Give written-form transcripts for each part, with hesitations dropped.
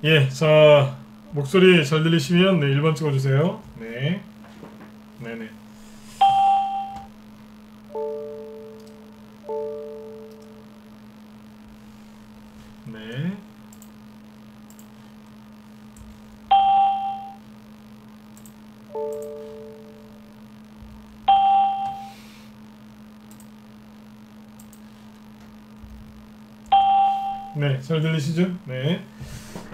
예, 자, 목소리 잘 들리시면 네, 1번 찍어주세요. 네, 네네. 네. 네, 잘 들리시죠? 네.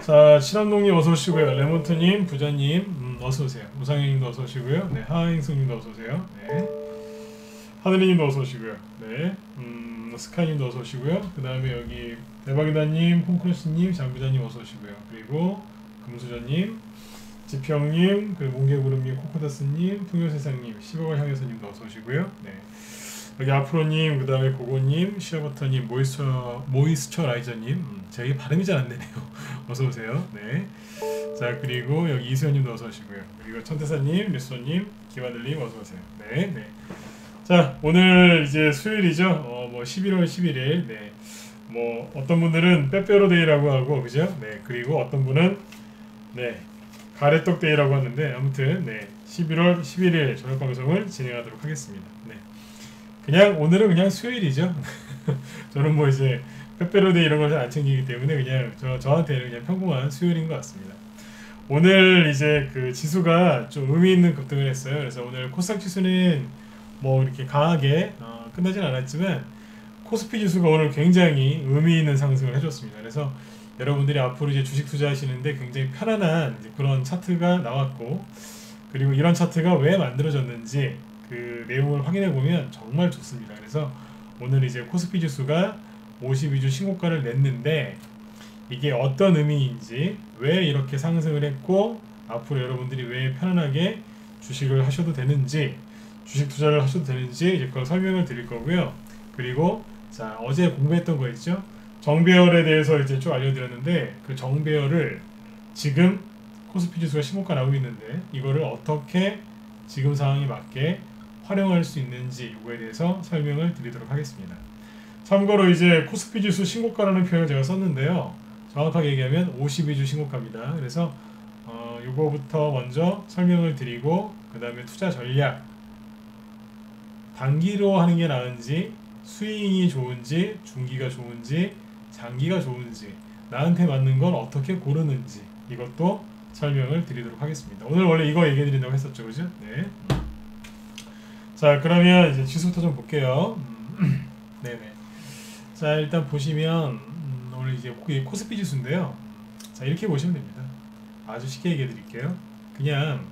자, 신암동님 어서오시고요. 레몬트님, 부자님, 어서오세요. 우상현님도 어서오시고요. 네, 하행성님도 어서오세요. 네. 하늘이님도 어서오시고요. 네. 스카이님도 어서오시고요. 그 다음에 여기 대박이다님, 콩크러시님, 장부자님 어서오시고요. 그리고 금수저님, 지평님, 그리고 몽개구름님, 코코다스님, 풍요세상님, 10억을 향해서님도 어서오시고요. 네. 여기 아프로님, 그 다음에 고고님, 시어버터님, 모이스처라이저님, 제 발음이 잘 안되네요. 어서오세요. 네. 자, 그리고 여기 이수연님도 어서오시고요. 그리고 천태사님, 류소님, 김하늘님 어서오세요. 네, 네. 자, 오늘 이제 수요일이죠. 11월 11일. 네. 뭐, 어떤 분들은 빼빼로데이라고 하고, 그죠? 네. 그리고 어떤 분은, 네. 가래떡데이라고 하는데, 아무튼, 네. 11월 11일 저녁방송을 진행하도록 하겠습니다. 네. 그냥 오늘은 그냥 수요일이죠. 저는 뭐 이제 빼빼로데이 이런 걸 잘 안 챙기기 때문에 그냥 저한테는 그냥 평범한 수요일인 것 같습니다. 오늘 이제 그 지수가 좀 의미 있는 급등을 했어요. 그래서 오늘 코스닥 지수는 뭐 이렇게 강하게 끝나진 않았지만 코스피 지수가 오늘 굉장히 의미 있는 상승을 해줬습니다. 그래서 여러분들이 앞으로 이제 주식 투자하시는데 굉장히 편안한 그런 차트가 나왔고, 그리고 이런 차트가 왜 만들어졌는지 그 내용을 확인해 보면 정말 좋습니다. 그래서 오늘 이제 코스피 지수가 52주 신고가를 냈는데 이게 어떤 의미인지, 왜 이렇게 상승을 했고 앞으로 여러분들이 왜 편안하게 주식을 하셔도 되는지, 주식 투자를 하셔도 되는지 이제 그걸 설명을 드릴 거고요. 그리고 자, 어제 공부했던 거 있죠? 정배열에 대해서 이제 쭉 알려드렸는데, 그 정배열을 지금 코스피 지수가 신고가 나오고 있는데 이거를 어떻게 지금 상황에 맞게 활용할 수 있는지 이거에 대해서 설명을 드리도록 하겠습니다. 참고로 이제 코스피 지수 신고가라는 표현을 제가 썼는데요. 정확하게 얘기하면 52주 신고가입니다. 그래서 이거부터 먼저 설명을 드리고, 그 다음에 투자 전략, 단기로 하는 게 나은지, 스윙이 좋은지, 중기가 좋은지, 장기가 좋은지, 나한테 맞는 건 어떻게 고르는지, 이것도 설명을 드리도록 하겠습니다. 오늘 원래 이거 얘기해 드린다고 했었죠, 그죠? 네. 자, 그러면 이제 지수부터 좀 볼게요. 네네. 자, 일단 보시면 오늘 이제 코스피 지수인데요. 자, 이렇게 보시면 됩니다. 아주 쉽게 얘기해 드릴게요. 그냥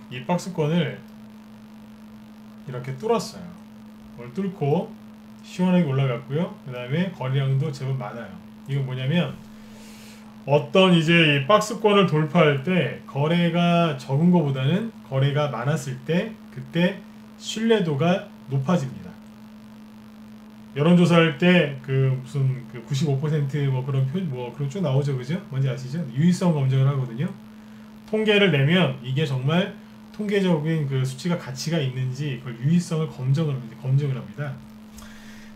이 박스권을 이렇게 뚫었어요. 오늘 뚫고 시원하게 올라갔고요. 그 다음에 거래량도 제법 많아요. 이건 뭐냐면 어떤 이제 이 박스권을 돌파할 때 거래가 적은 것보다는 거래가 많았을 때 그때 신뢰도가 높아집니다. 여론조사할 때 그 무슨 그 95%뭐 그런 그런 쭉 나오죠, 그죠? 뭔지 아시죠? 유의성 검증을 하거든요. 통계를 내면 이게 정말 통계적인 그 수치가 가치가 있는지 그걸 유의성을 검증을 합니다.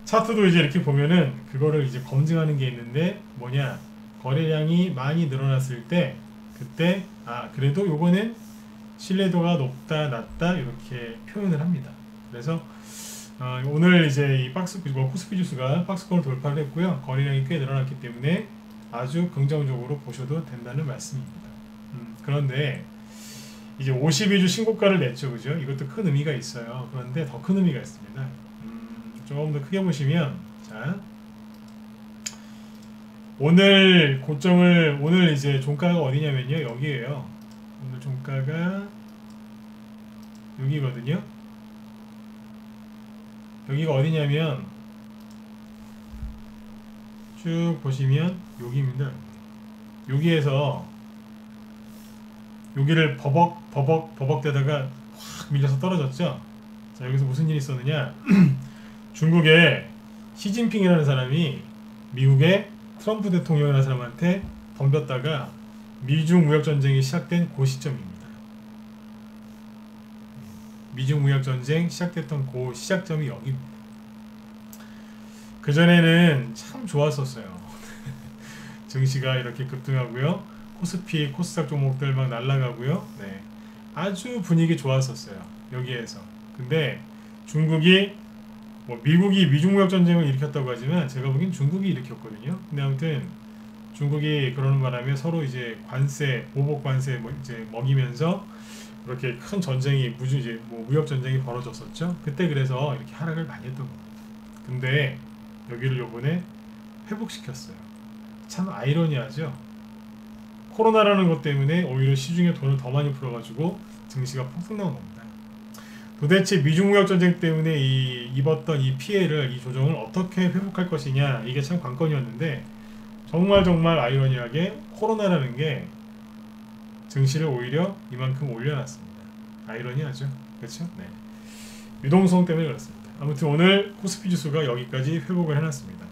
차트도 이제 이렇게 보면은 그거를 이제 검증하는 게 있는데 뭐냐? 거래량이 많이 늘어났을 때 그때 그래도 요거는 신뢰도가 높다 낮다 이렇게 표현을 합니다. 그래서 오늘 이제 이 코스피 지수가 박스권을 돌파를 했고요. 거래량이 꽤 늘어났기 때문에 아주 긍정적으로 보셔도 된다는 말씀입니다. 그런데 이제 52주 신고가를 냈죠, 그죠? 이것도 큰 의미가 있어요. 그런데 더 큰 의미가 있습니다. 좀 더 크게 보시면, 자, 오늘 이제 종가가 어디냐면요, 여기에요. 오늘 종가가 여기거든요. 여기가 어디냐면 쭉 보시면 여기입니다. 여기에서 여기를 버벅대다가 확 밀려서 떨어졌죠. 자, 여기서 무슨 일이 있었느냐? 중국의 시진핑이라는 사람이 미국의 트럼프 대통령이라는 사람한테 덤볐다가 미중 무역 전쟁이 시작된 그 시점입니다. 미중 무역 전쟁 시작됐던 그 시작점이 여기입니다. 그전에는 참 좋았었어요. 증시가 이렇게 급등하고요. 코스피, 코스닥 종목들 막 날아가고요. 네. 아주 분위기 좋았었어요. 여기에서. 근데 중국이 미국이 미중 무역 전쟁을 일으켰다고 하지만 제가 보기엔 중국이 일으켰거든요. 근데 아무튼 중국이 그러는 바람에 서로 이제 관세, 보복 관세 이제 먹이면서 그렇게 큰 전쟁이 무역 전쟁이 벌어졌었죠. 그때 그래서 이렇게 하락을 많이 했던 겁니다. 근데 여기를 요번에 회복시켰어요. 참 아이러니하죠. 코로나라는 것 때문에 오히려 시중에 돈을 더 많이 풀어가지고 증시가 폭등 나온 겁니다. 도대체 미중 무역 전쟁 때문에 입었던 이 피해를, 이 조정을 어떻게 회복할 것이냐, 이게 참 관건이었는데 정말 아이러니하게 코로나라는 게 증시를 오히려 이만큼 올려놨습니다. 아이러니하죠, 그렇죠? 네. 유동성 때문에 그렇습니다. 아무튼 오늘 코스피 지수가 여기까지 회복을 해놨습니다.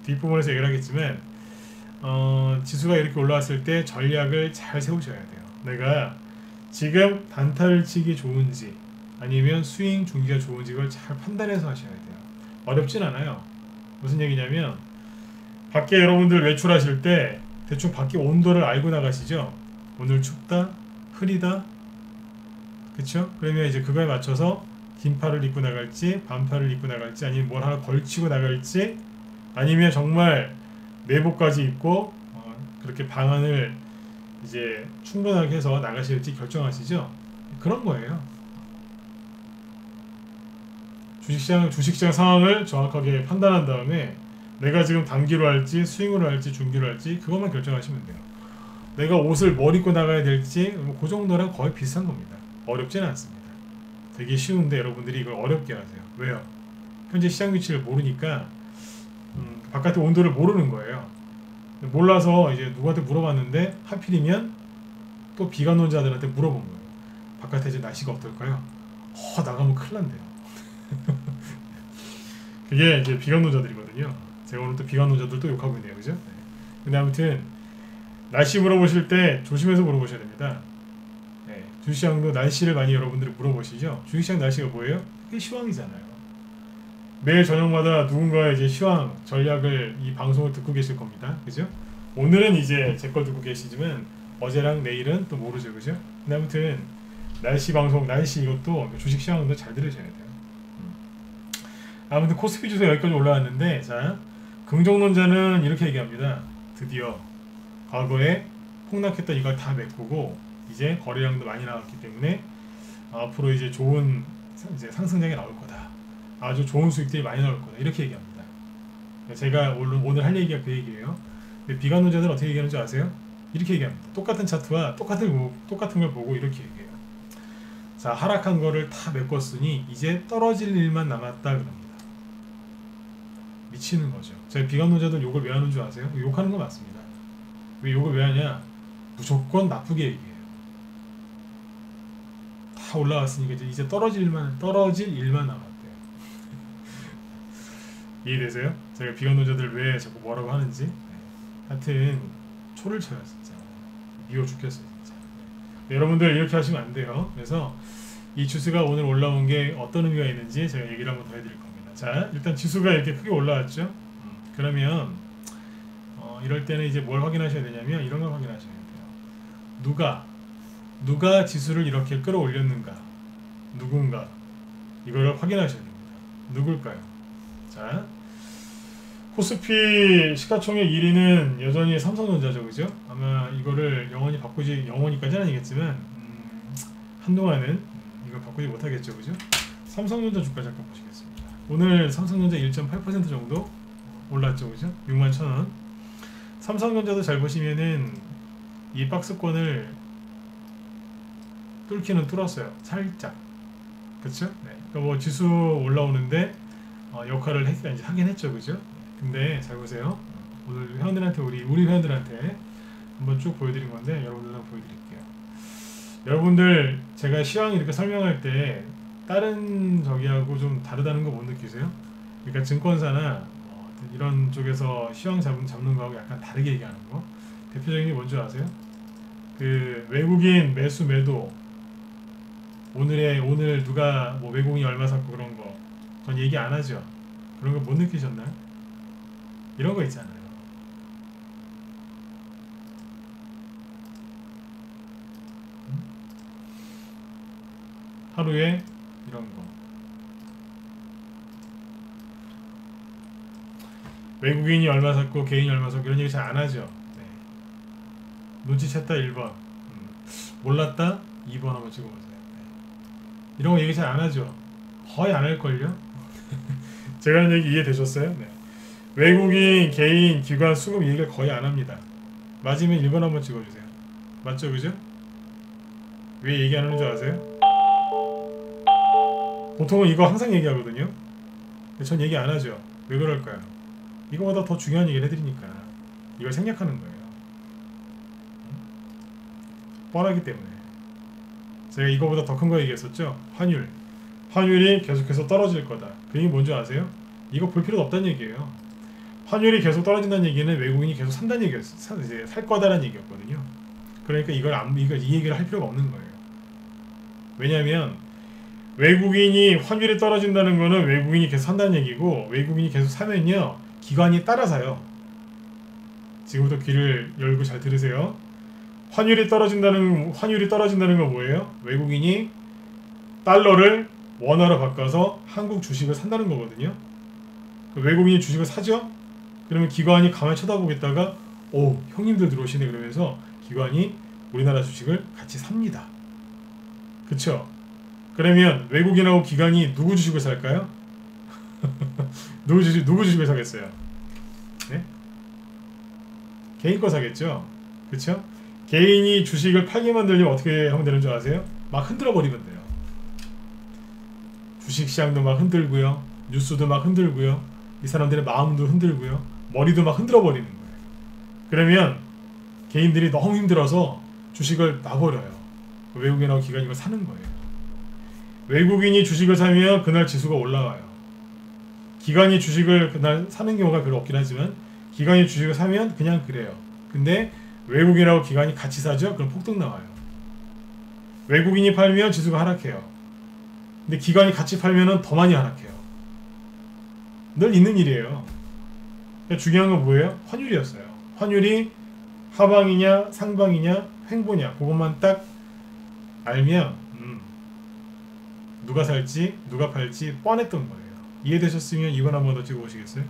뒷부분에서 얘기를 하겠지만 지수가 이렇게 올라왔을 때 전략을 잘 세우셔야 돼요. 내가 지금 단타를 치기 좋은지 아니면 스윙 중기가 좋은지 그걸 잘 판단해서 하셔야 돼요. 어렵진 않아요. 무슨 얘기냐면 밖에 여러분들 외출하실 때 대충 밖에 온도를 알고 나가시죠? 오늘 춥다, 흐리다, 그쵸? 그러면 이제 그거에 맞춰서 긴팔을 입고 나갈지, 반팔을 입고 나갈지, 아니면 뭘 하나 걸치고 나갈지, 아니면 정말 내복까지 입고 그렇게 방안을 이제 충분하게 해서 나가실지 결정하시죠? 그런 거예요. 주식시장 상황을 정확하게 판단한 다음에 내가 지금 단기로 할지, 스윙으로 할지, 중기로 할지 그것만 결정하시면 돼요. 내가 옷을 뭘 입고 나가야 될지 그 정도랑 거의 비슷한 겁니다. 어렵지는 않습니다. 되게 쉬운데 여러분들이 이걸 어렵게 하세요. 왜요? 현재 시장 위치를 모르니까 바깥의 온도를 모르는 거예요. 몰라서 이제 누구한테 물어봤는데 하필이면 또 비관론자들한테 물어본 거예요. 바깥에 이제 날씨가 어떨까요? 나가면 큰일 난대요. 그게 이제 비관론자들이거든요. 제가 오늘 또 비관론자들도 욕하고 있네요, 그죠? 네. 근데 아무튼 날씨 물어보실 때 조심해서 물어보셔야 됩니다. 네. 주식시장도 날씨를 많이 여러분들이 물어보시죠. 주식시장 날씨가 뭐예요? 그게 시황이잖아요. 매일 저녁마다 누군가의 이제 시황 전략을 이 방송을 듣고 계실 겁니다. 그죠? 오늘은 이제 제 걸 듣고 계시지만 어제랑 내일은 또 모르죠, 그죠? 근데 아무튼 날씨 방송, 날씨 이것도 주식 시황도 잘 들으셔야 돼요. 아무튼 코스피 지수 여기까지 올라왔는데, 자, 긍정론자는 이렇게 얘기합니다. 드디어 과거에 폭락했던 이걸 다 메꾸고 이제 거래량도 많이 나왔기 때문에 앞으로 이제 좋은 이제 상승장이 나올 거다. 아주 좋은 수익들이 많이 나올 거다. 이렇게 얘기합니다. 제가 오늘 할 얘기가 그 얘기예요. 근데 비관론자들은 어떻게 얘기하는 줄 아세요? 이렇게 얘기합니다. 똑같은 차트와 똑같은 걸 보고 이렇게 얘기해요. 자, 하락한 거를 다 메꿨으니 이제 떨어질 일만 남았다 그럽니다. 미치는 거죠. 제가 비관론자들 욕을 왜 하는 줄 아세요? 욕하는 거 맞습니다. 왜 욕을 왜 하냐? 무조건 나쁘게 얘기해요. 다 올라왔으니까 이제 떨어질 일만 남았대요. 이해되세요? 제가 비관론자들 왜 자꾸 뭐라고 하는지. 네. 하여튼 초를 쳐요 진짜. 미워 죽겠어요 진짜. 네, 여러분들 이렇게 하시면 안 돼요. 그래서 이 지수가 오늘 올라온 게 어떤 의미가 있는지 제가 얘기를 한번 더 해드릴 겁니다. 자, 일단 지수가 이렇게 크게 올라왔죠. 그러면 이럴 때는 이제 뭘 확인하셔야 되냐면 이런 걸 확인하셔야 돼요. 누가 지수를 이렇게 끌어올렸는가, 누군가, 이걸 확인하셔야 됩니다. 누굴까요? 자, 코스피 시가총액 1위는 여전히 삼성전자죠, 그죠? 아마 이거를 영원히까지는 아니겠지만 한동안은 이걸 바꾸지 못하겠죠, 그죠? 삼성전자 주가 잠깐 보시겠습니다. 오늘 삼성전자 1.8% 정도 올랐죠, 그죠? 61,000원. 삼성전자도 잘 보시면은 이 박스권을 뚫기는 뚫었어요, 살짝. 그쵸? 네. 그러니까 뭐 지수 올라오는데 역할을 이제 하긴 했죠, 그죠? 근데 잘 보세요. 오늘 회원들한테 우리 회원들한테 한번 쭉 보여드린 건데 여러분들 한번 보여드릴게요. 여러분들 제가 시황 이렇게 설명할 때 다른 저기하고 좀 다르다는 거 못 느끼세요? 그러니까 증권사나 이런 쪽에서 시황 잡는 거하고 약간 다르게 얘기하는 거. 대표적인 게 뭔지 아세요? 그 외국인 매수 매도 오늘 누가 뭐 외국인이 얼마 샀고 그런 거 전 얘기 안 하죠. 그런 거 못 느끼셨나요? 이런 거 있잖아요. 하루에 이런 거 외국인이 얼마 샀고 개인이 얼마 샀고 이런 얘기 잘 안 하죠. 네. 눈치챘다 1번 몰랐다 2번 한번 찍어보세요. 네. 이런 거 얘기 잘 안 하죠. 거의 안 할걸요. 제가 하는 얘기 이해되셨어요? 네. 외국인, 개인, 기관, 수급 얘기를 거의 안 합니다. 맞으면 1번 한번 찍어주세요. 맞죠, 그죠? 왜 얘기 안 하는 줄 아세요? 보통은 이거 항상 얘기하거든요. 근데 전 얘기 안 하죠. 왜 그럴까요? 이거보다 더 중요한 얘기를 해드리니까 이걸 생략하는 거예요. 뻔하기 때문에. 제가 이거보다 더 큰 거 얘기했었죠. 환율이 계속해서 떨어질 거다. 그 얘기 뭔지 아세요? 이거 볼 필요도 없다는 얘기예요. 환율이 계속 떨어진다는 얘기는 외국인이 계속 산다는 얘기였어. 이제 살 거다라는 얘기였거든요. 그러니까 이 얘기를 할 필요가 없는 거예요. 왜냐하면 외국인이 환율이 떨어진다는 거는 외국인이 계속 산다는 얘기고, 외국인이 계속 사면요 기관이 따라 사요. 지금부터 귀를 열고 잘 들으세요. 환율이 떨어진다는 건 뭐예요? 외국인이 달러를 원화로 바꿔서 한국 주식을 산다는 거거든요. 외국인이 주식을 사죠? 그러면 기관이 가만히 쳐다보겠다가 오, 형님들 들어오시네 그러면서 기관이 우리나라 주식을 같이 삽니다. 그쵸? 그러면 외국인하고 기관이 누구 주식을 살까요? 누구 주식을 사겠어요? 네? 개인 거 사겠죠? 그쵸? 개인이 주식을 팔게 만들려면 어떻게 하면 되는 줄 아세요? 막 흔들어 버리면 돼요. 주식시장도 막 흔들고요, 뉴스도 막 흔들고요, 이 사람들의 마음도 흔들고요, 머리도 막 흔들어 버리는 거예요. 그러면 개인들이 너무 힘들어서 주식을 놔버려요. 외국인하고 기관이 이걸 사는 거예요. 외국인이 주식을 사면 그날 지수가 올라가요. 기관이 주식을 그날 사는 경우가 별로 없긴 하지만 기관이 주식을 사면 그냥 그래요. 근데 외국인하고 기관이 같이 사죠? 그럼 폭등 나와요. 외국인이 팔면 지수가 하락해요. 근데 기관이 같이 팔면 더 많이 하락해요. 늘 있는 일이에요. 중요한 건 뭐예요? 환율이었어요. 환율이 하방이냐 상방이냐 횡보냐 그것만 딱 알면 누가 살지 누가 팔지 뻔했던 거예요. 이해되셨으면 이번 한번 더 찍어보시겠어요?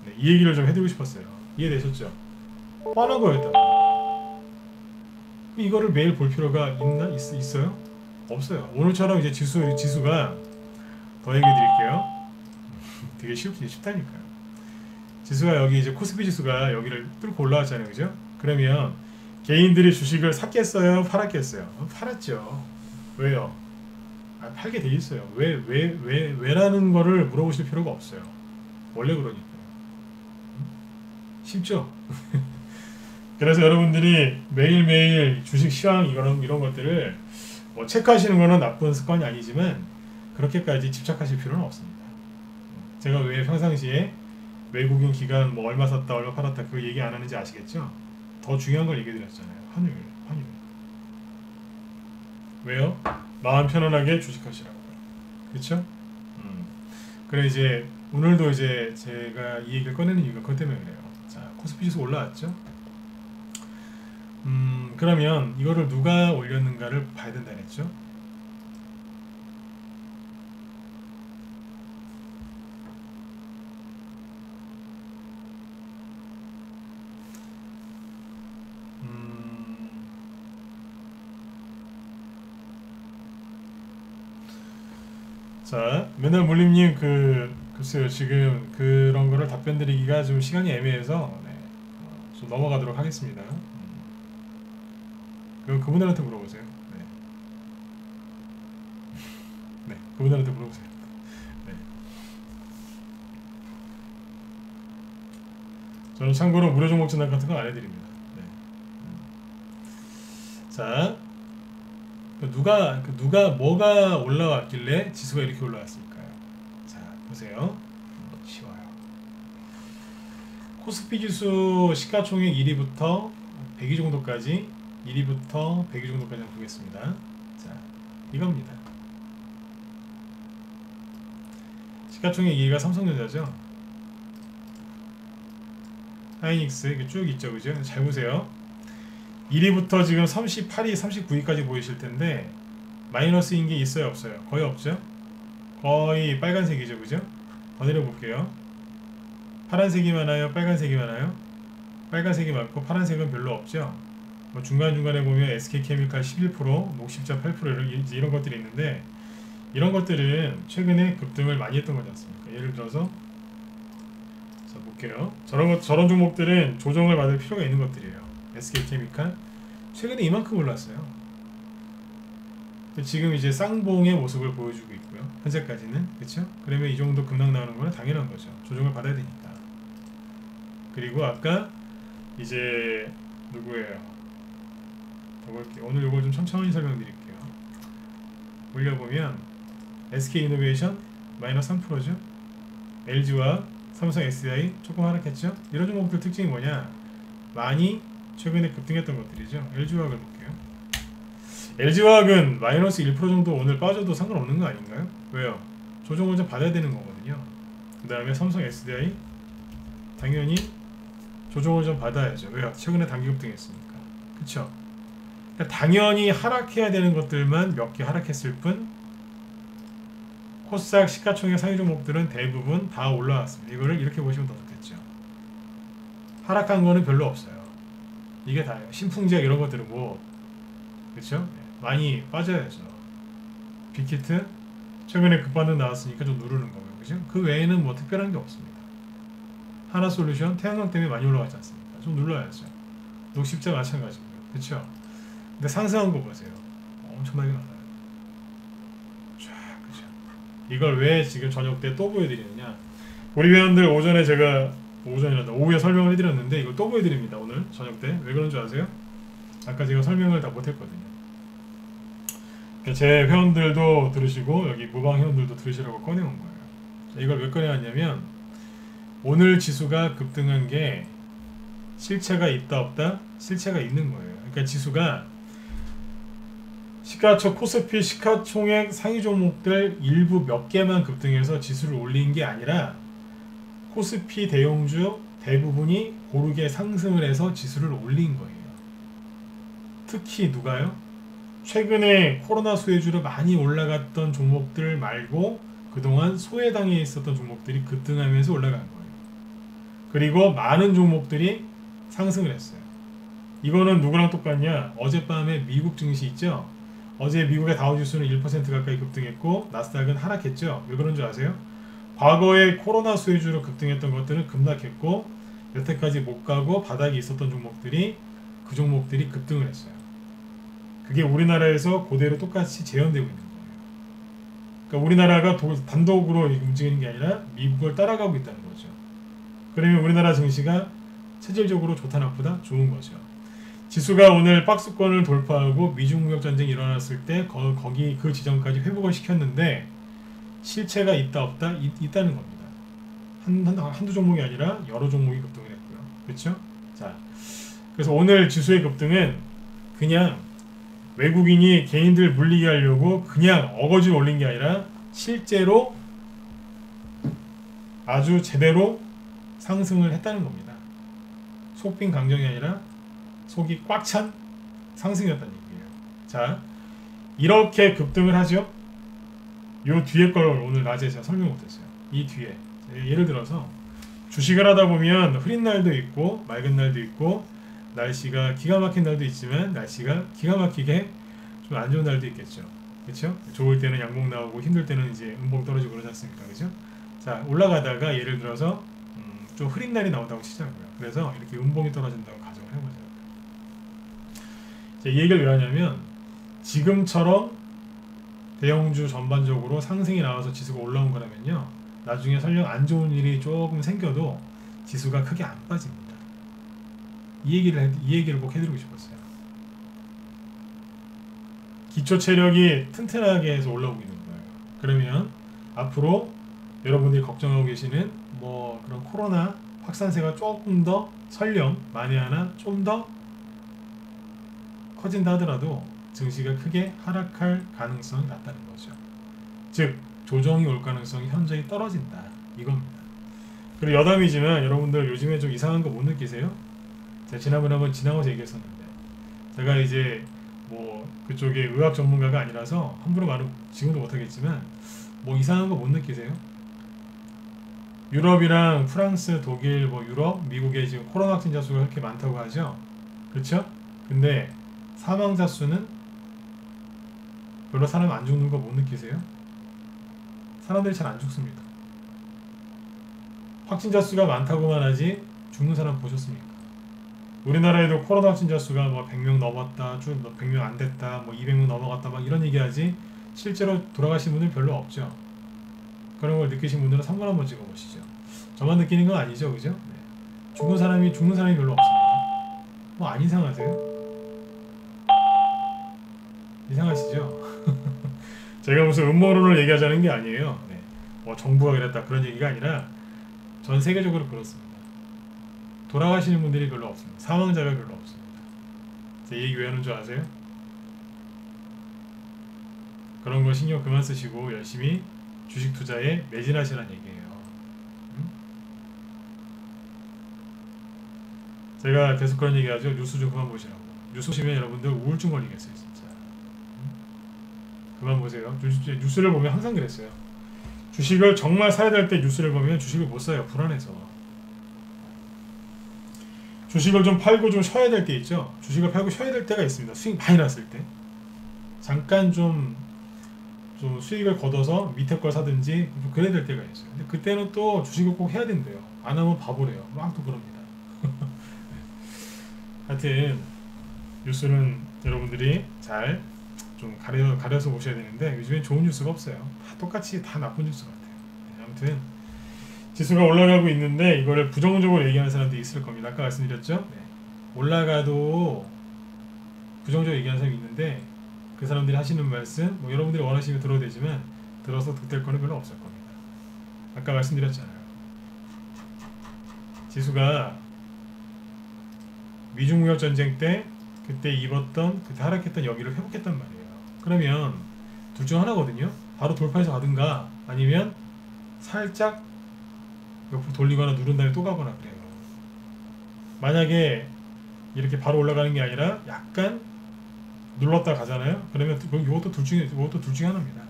네, 이 얘기를 좀 해드리고 싶었어요. 이해되셨죠? 뻔한 거였다. 이거를 매일 볼 필요가 있어요? 없어요. 오늘처럼 이제 지수가 더 얘기해 드릴게요. 되게 쉽다니까요. 지수가 여기 이제 코스피 지수가 여기를 뚫고 올라왔잖아요, 그죠? 그러면 개인들이 주식을 샀겠어요, 팔았겠어요? 팔았죠. 왜요? 팔게 돼 있어요. 왜라는 거를 물어보실 필요가 없어요. 원래 그러니까요. 쉽죠? 그래서 여러분들이 매일매일 주식 시황 이런 것들을 뭐 체크하시는 거는 나쁜 습관이 아니지만 그렇게까지 집착하실 필요는 없습니다. 제가 왜 평상시에 외국인 기관 뭐 얼마 샀다 얼마 팔았다 그 얘기 안 하는지 아시겠죠? 더 중요한 걸 얘기해 드렸잖아요. 환율. 왜요? 마음 편안하게 주식하시라고요. 그렇죠? 그래 이제 오늘도 이제 제가 이 얘기를 꺼내는 이유가 그것 때문에 그래요. 자, 코스피 지수 올라왔죠? 그러면 이거를 누가 올렸는가를 봐야 된다 그랬죠? 자, 맨날 몰림님 글쎄요 지금 그런 거를 답변 드리기가 좀 시간이 애매해서 좀 넘어가도록 하겠습니다. 그럼 그분들한테 물어보세요. 네, 그분들한테 물어보세요. 네. 저는 참고로 무료 종목 진단 같은 거 안 해드립니다. 네. 자, 누가 뭐가 올라왔길래 지수가 이렇게 올라왔을까요? 자, 보세요. 쉬워요. 코스피 지수 시가총액 1위부터 100위 정도까지 1위부터 100위 정도까지 한번 보겠습니다. 자, 이겁니다. 시가총액 2위가 삼성전자죠. 하이닉스 이렇게 쭉 있죠, 그죠? 잘 보세요. 1위부터 지금 38위, 39위까지 보이실 텐데 마이너스인 게 있어요, 없어요? 거의 없죠? 거의 빨간색이죠, 그죠? 더 내려볼게요. 파란색이 많아요, 빨간색이 많아요? 빨간색이 많고 파란색은 별로 없죠? 뭐 중간중간에 보면 SK케미칼 11%, 녹십자 8% 이런 것들이 있는데 이런 것들은 최근에 급등을 많이 했던 거지 않습니까? 예를 들어서 자 볼게요. 저런 종목들은 조정을 받을 필요가 있는 것들이에요. SK케미칼 최근에 이만큼 올랐어요. 지금 이제 쌍봉의 모습을 보여주고 있고요. 현재까지는 그렇죠? 그러면 이 정도 급락 나오는 거는 당연한 거죠. 조정을 받아야 되니까. 그리고 아까 이제 누구예요? 더 볼게요. 오늘 이걸 좀 천천히 설명드릴게요. 올려보면 SK이노베이션 마이너스 3%죠. LG와 삼성 SDI 조금 하락했죠. 이런 종목들 특징이 뭐냐? 많이 최근에 급등했던 것들이죠. LG화학을 볼게요. LG화학은 마이너스 1% 정도 오늘 빠져도 상관없는 거 아닌가요? 왜요? 조정을 좀 받아야 되는 거거든요. 그 다음에 삼성 SDI 당연히 조정을 좀 받아야죠. 왜요? 최근에 단기 급등했으니까. 그쵸? 그러니까 당연히 하락해야 되는 것들만 몇 개 하락했을 뿐 코스닥 시가총액 상위 종목들은 대부분 다 올라왔습니다. 이거를 이렇게 보시면 더 좋겠죠. 하락한 거는 별로 없어요. 이게 다예요. 신풍제약 이런 것들은 뭐 그렇죠? 많이 빠져야죠. 빅히트 최근에 급반등 나왔으니까 좀 누르는 거고요. 그죠? 그 외에는 뭐 특별한 게 없습니다. 하나솔루션 태양광 때문에 많이 올라가지 않습니까? 좀 눌러야죠. 녹십자 마찬가지고요. 그렇죠? 근데 상승한 거 보세요. 엄청나게 많아요. 쫙 그죠? 이걸 왜 지금 저녁 때 또 보여드리느냐? 우리 회원들 오후에 설명을 해드렸는데 이걸 또 보여드립니다. 오늘 저녁 때. 왜 그런 줄 아세요? 아까 제가 설명을 다 못했거든요. 제 회원들도 들으시고 여기 무방 회원들도 들으시라고 꺼내온 거예요. 이걸 왜 꺼내왔냐면 오늘 지수가 급등한 게 실체가 있다 없다? 실체가 있는 거예요. 그러니까 지수가 코스피 시가총액 상위 종목들 일부 몇 개만 급등해서 지수를 올린 게 아니라 코스피 대형주 대부분이 고르게 상승을 해서 지수를 올린 거예요. 특히 누가요? 최근에 코로나 수혜주로 많이 올라갔던 종목들 말고 그동안 소외당해 있었던 종목들이 급등하면서 올라간 거예요. 그리고 많은 종목들이 상승을 했어요. 이거는 누구랑 똑같냐? 어젯밤에 미국 증시 있죠? 어제 미국의 다우지수는 1% 가까이 급등했고 나스닥은 하락했죠. 왜 그런 줄 아세요? 과거에 코로나 수혜주로 급등했던 것들은 급락했고 여태까지 못 가고 바닥에 있었던 종목들이 그 종목들이 급등을 했어요. 그게 우리나라에서 그대로 똑같이 재현되고 있는 거예요. 그러니까 우리나라가 단독으로 움직이는 게 아니라 미국을 따라가고 있다는 거죠. 그러면 우리나라 증시가 체질적으로 좋다 나쁘다? 좋은 거죠. 지수가 오늘 박스권을 돌파하고 미중 무역 전쟁이 일어났을 때 거기 그 지점까지 회복을 시켰는데 실체가 있다 없다? 있다는 겁니다. 한두 종목이 아니라 여러 종목이 급등을 했고요. 그렇죠? 자, 그래서 오늘 지수의 급등은 그냥 외국인이 개인들 물리게 하려고 그냥 어거지로 올린 게 아니라 실제로 아주 제대로 상승을 했다는 겁니다. 속빈 강정이 아니라 속이 꽉 찬 상승이었다는 얘기예요. 자, 이렇게 급등을 하죠. 요 뒤에 걸 오늘 낮에 제가 설명 못했어요. 이 뒤에 예를 들어서 주식을 하다 보면 흐린 날도 있고 맑은 날도 있고 날씨가 기가 막힌 날도 있지만 날씨가 기가 막히게 좀 안 좋은 날도 있겠죠. 그렇죠? 좋을 때는 양봉 나오고 힘들 때는 이제 음봉 떨어지고 그러지 않습니까? 그렇죠? 자, 올라가다가 예를 들어서 좀 흐린 날이 나온다고 치자고요. 그래서 이렇게 음봉이 떨어진다고 가정을 해보자고요. 이 얘기를 왜 하냐면 지금처럼 대형주 전반적으로 상승이 나와서 지수가 올라온 거라면요, 나중에 설령 안 좋은 일이 조금 생겨도 지수가 크게 안 빠집니다. 이 얘기를 꼭 해드리고 싶었어요. 기초 체력이 튼튼하게 해서 올라오고 있는 거예요. 그러면 앞으로 여러분들이 걱정하고 계시는 뭐 그런 코로나 확산세가 조금 더 설령 만에 하나 좀 더 커진다 하더라도 증시가 크게 하락할 가능성이 낮다는 거죠. 즉 조정이 올 가능성이 현저히 떨어진다 이겁니다. 그리고 여담이지만 여러분들 요즘에 좀 이상한 거 못 느끼세요? 제가 지난번에 한번 지나가서 얘기했었는데 제가 이제 뭐 그쪽에 의학 전문가가 아니라서 함부로 말은 지금도 못하겠지만 뭐 이상한 거 못 느끼세요? 유럽이랑 프랑스, 독일, 뭐 유럽, 미국에 지금 코로나 확진자 수가 그렇게 많다고 하죠? 그렇죠? 근데 사망자 수는 별로 사람 안 죽는 거 못 느끼세요? 사람들이 잘 안 죽습니다. 확진자 수가 많다고만 하지 죽는 사람 보셨습니까? 우리나라에도 코로나 확진자 수가 뭐 100명 넘었다, 100명 안 됐다, 뭐 200명 넘어갔다 막 이런 얘기하지 실제로 돌아가신 분들 별로 없죠. 그런 걸 느끼신 분들은 3번 한번 찍어보시죠. 저만 느끼는 건 아니죠, 그죠? 네. 죽는 사람이 별로 없습니다. 뭐 안 이상하세요? 이상하시죠? 제가 무슨 음모론을 얘기하자는 게 아니에요. 네. 뭐 정부가 그랬다 그런 얘기가 아니라 전 세계적으로 그렇습니다. 돌아가시는 분들이 별로 없습니다. 사망자가 별로 없습니다. 제 얘기 왜 하는 줄 아세요? 그런 거 신경 그만 쓰시고 열심히 주식 투자에 매진하시라는 얘기예요. 제가 계속 그런 얘기하죠. 뉴스 좀 그만 보시라고. 뉴스 보시면 여러분들 우울증 걸리겠어요, 진짜. 그만 보세요. 뉴스를 보면 항상 그랬어요. 주식을 정말 사야 될 때 뉴스를 보면 주식을 못 사요. 불안해서. 주식을 좀 팔고 좀 쉬어야 될 때 있죠. 주식을 팔고 쉬어야 될 때가 있습니다. 수익 많이 났을 때. 잠깐 좀 수익을 걷어서 밑에 걸 사든지 좀 그래야 될 때가 있어요. 근데 그때는 또 주식을 꼭 해야 된대요. 안 하면 바보래요. 막 또 그럽니다. 하여튼 뉴스는 여러분들이 잘 좀 가려서 보셔야 되는데 요즘엔 좋은 뉴스가 없어요. 똑같이 다 나쁜 뉴스 같아요. 네, 아무튼 지수가 올라가고 있는데 이거를 부정적으로 얘기하는 사람들이 있을 겁니다. 아까 말씀드렸죠? 네. 올라가도 부정적으로 얘기하는 사람이 있는데 그 사람들이 하시는 말씀 뭐 여러분들이 원하시면 들어도 되지만 들어서 득될 거는 별로 없을 겁니다. 아까 말씀드렸잖아요. 지수가 미중무역전쟁 때 그때 그때 하락했던 여기를 회복했단 말이에요. 그러면 둘 중 하나거든요. 바로 돌파해서 가든가 아니면 살짝 옆으로 돌리거나 누른 다음에 또 가거나 그래요. 만약에 이렇게 바로 올라가는 게 아니라 약간 눌렀다 가잖아요. 그러면 이것도 둘 중에 하나입니다.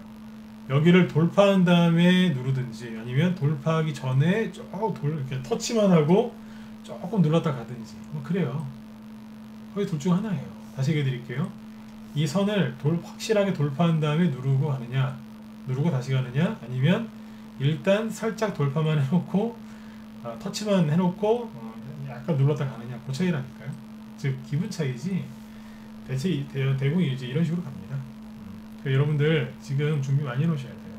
여기를 돌파한 다음에 누르든지 아니면 돌파하기 전에 조금 이렇게 터치만 하고 조금 눌렀다 가든지 뭐 그래요. 거의 둘 중 하나예요. 다시 얘기해 드릴게요. 이 선을 확실하게 돌파한 다음에 누르고 가느냐, 누르고 다시 가느냐, 아니면 일단 살짝 돌파만 해놓고 터치만 해놓고 약간 눌렀다 가느냐, 그 차이라니까요. 즉 기분 차이지 대체 대부분 이제 이런 식으로 갑니다. 그러니까 여러분들 지금 준비 많이 해놓으셔야 돼요.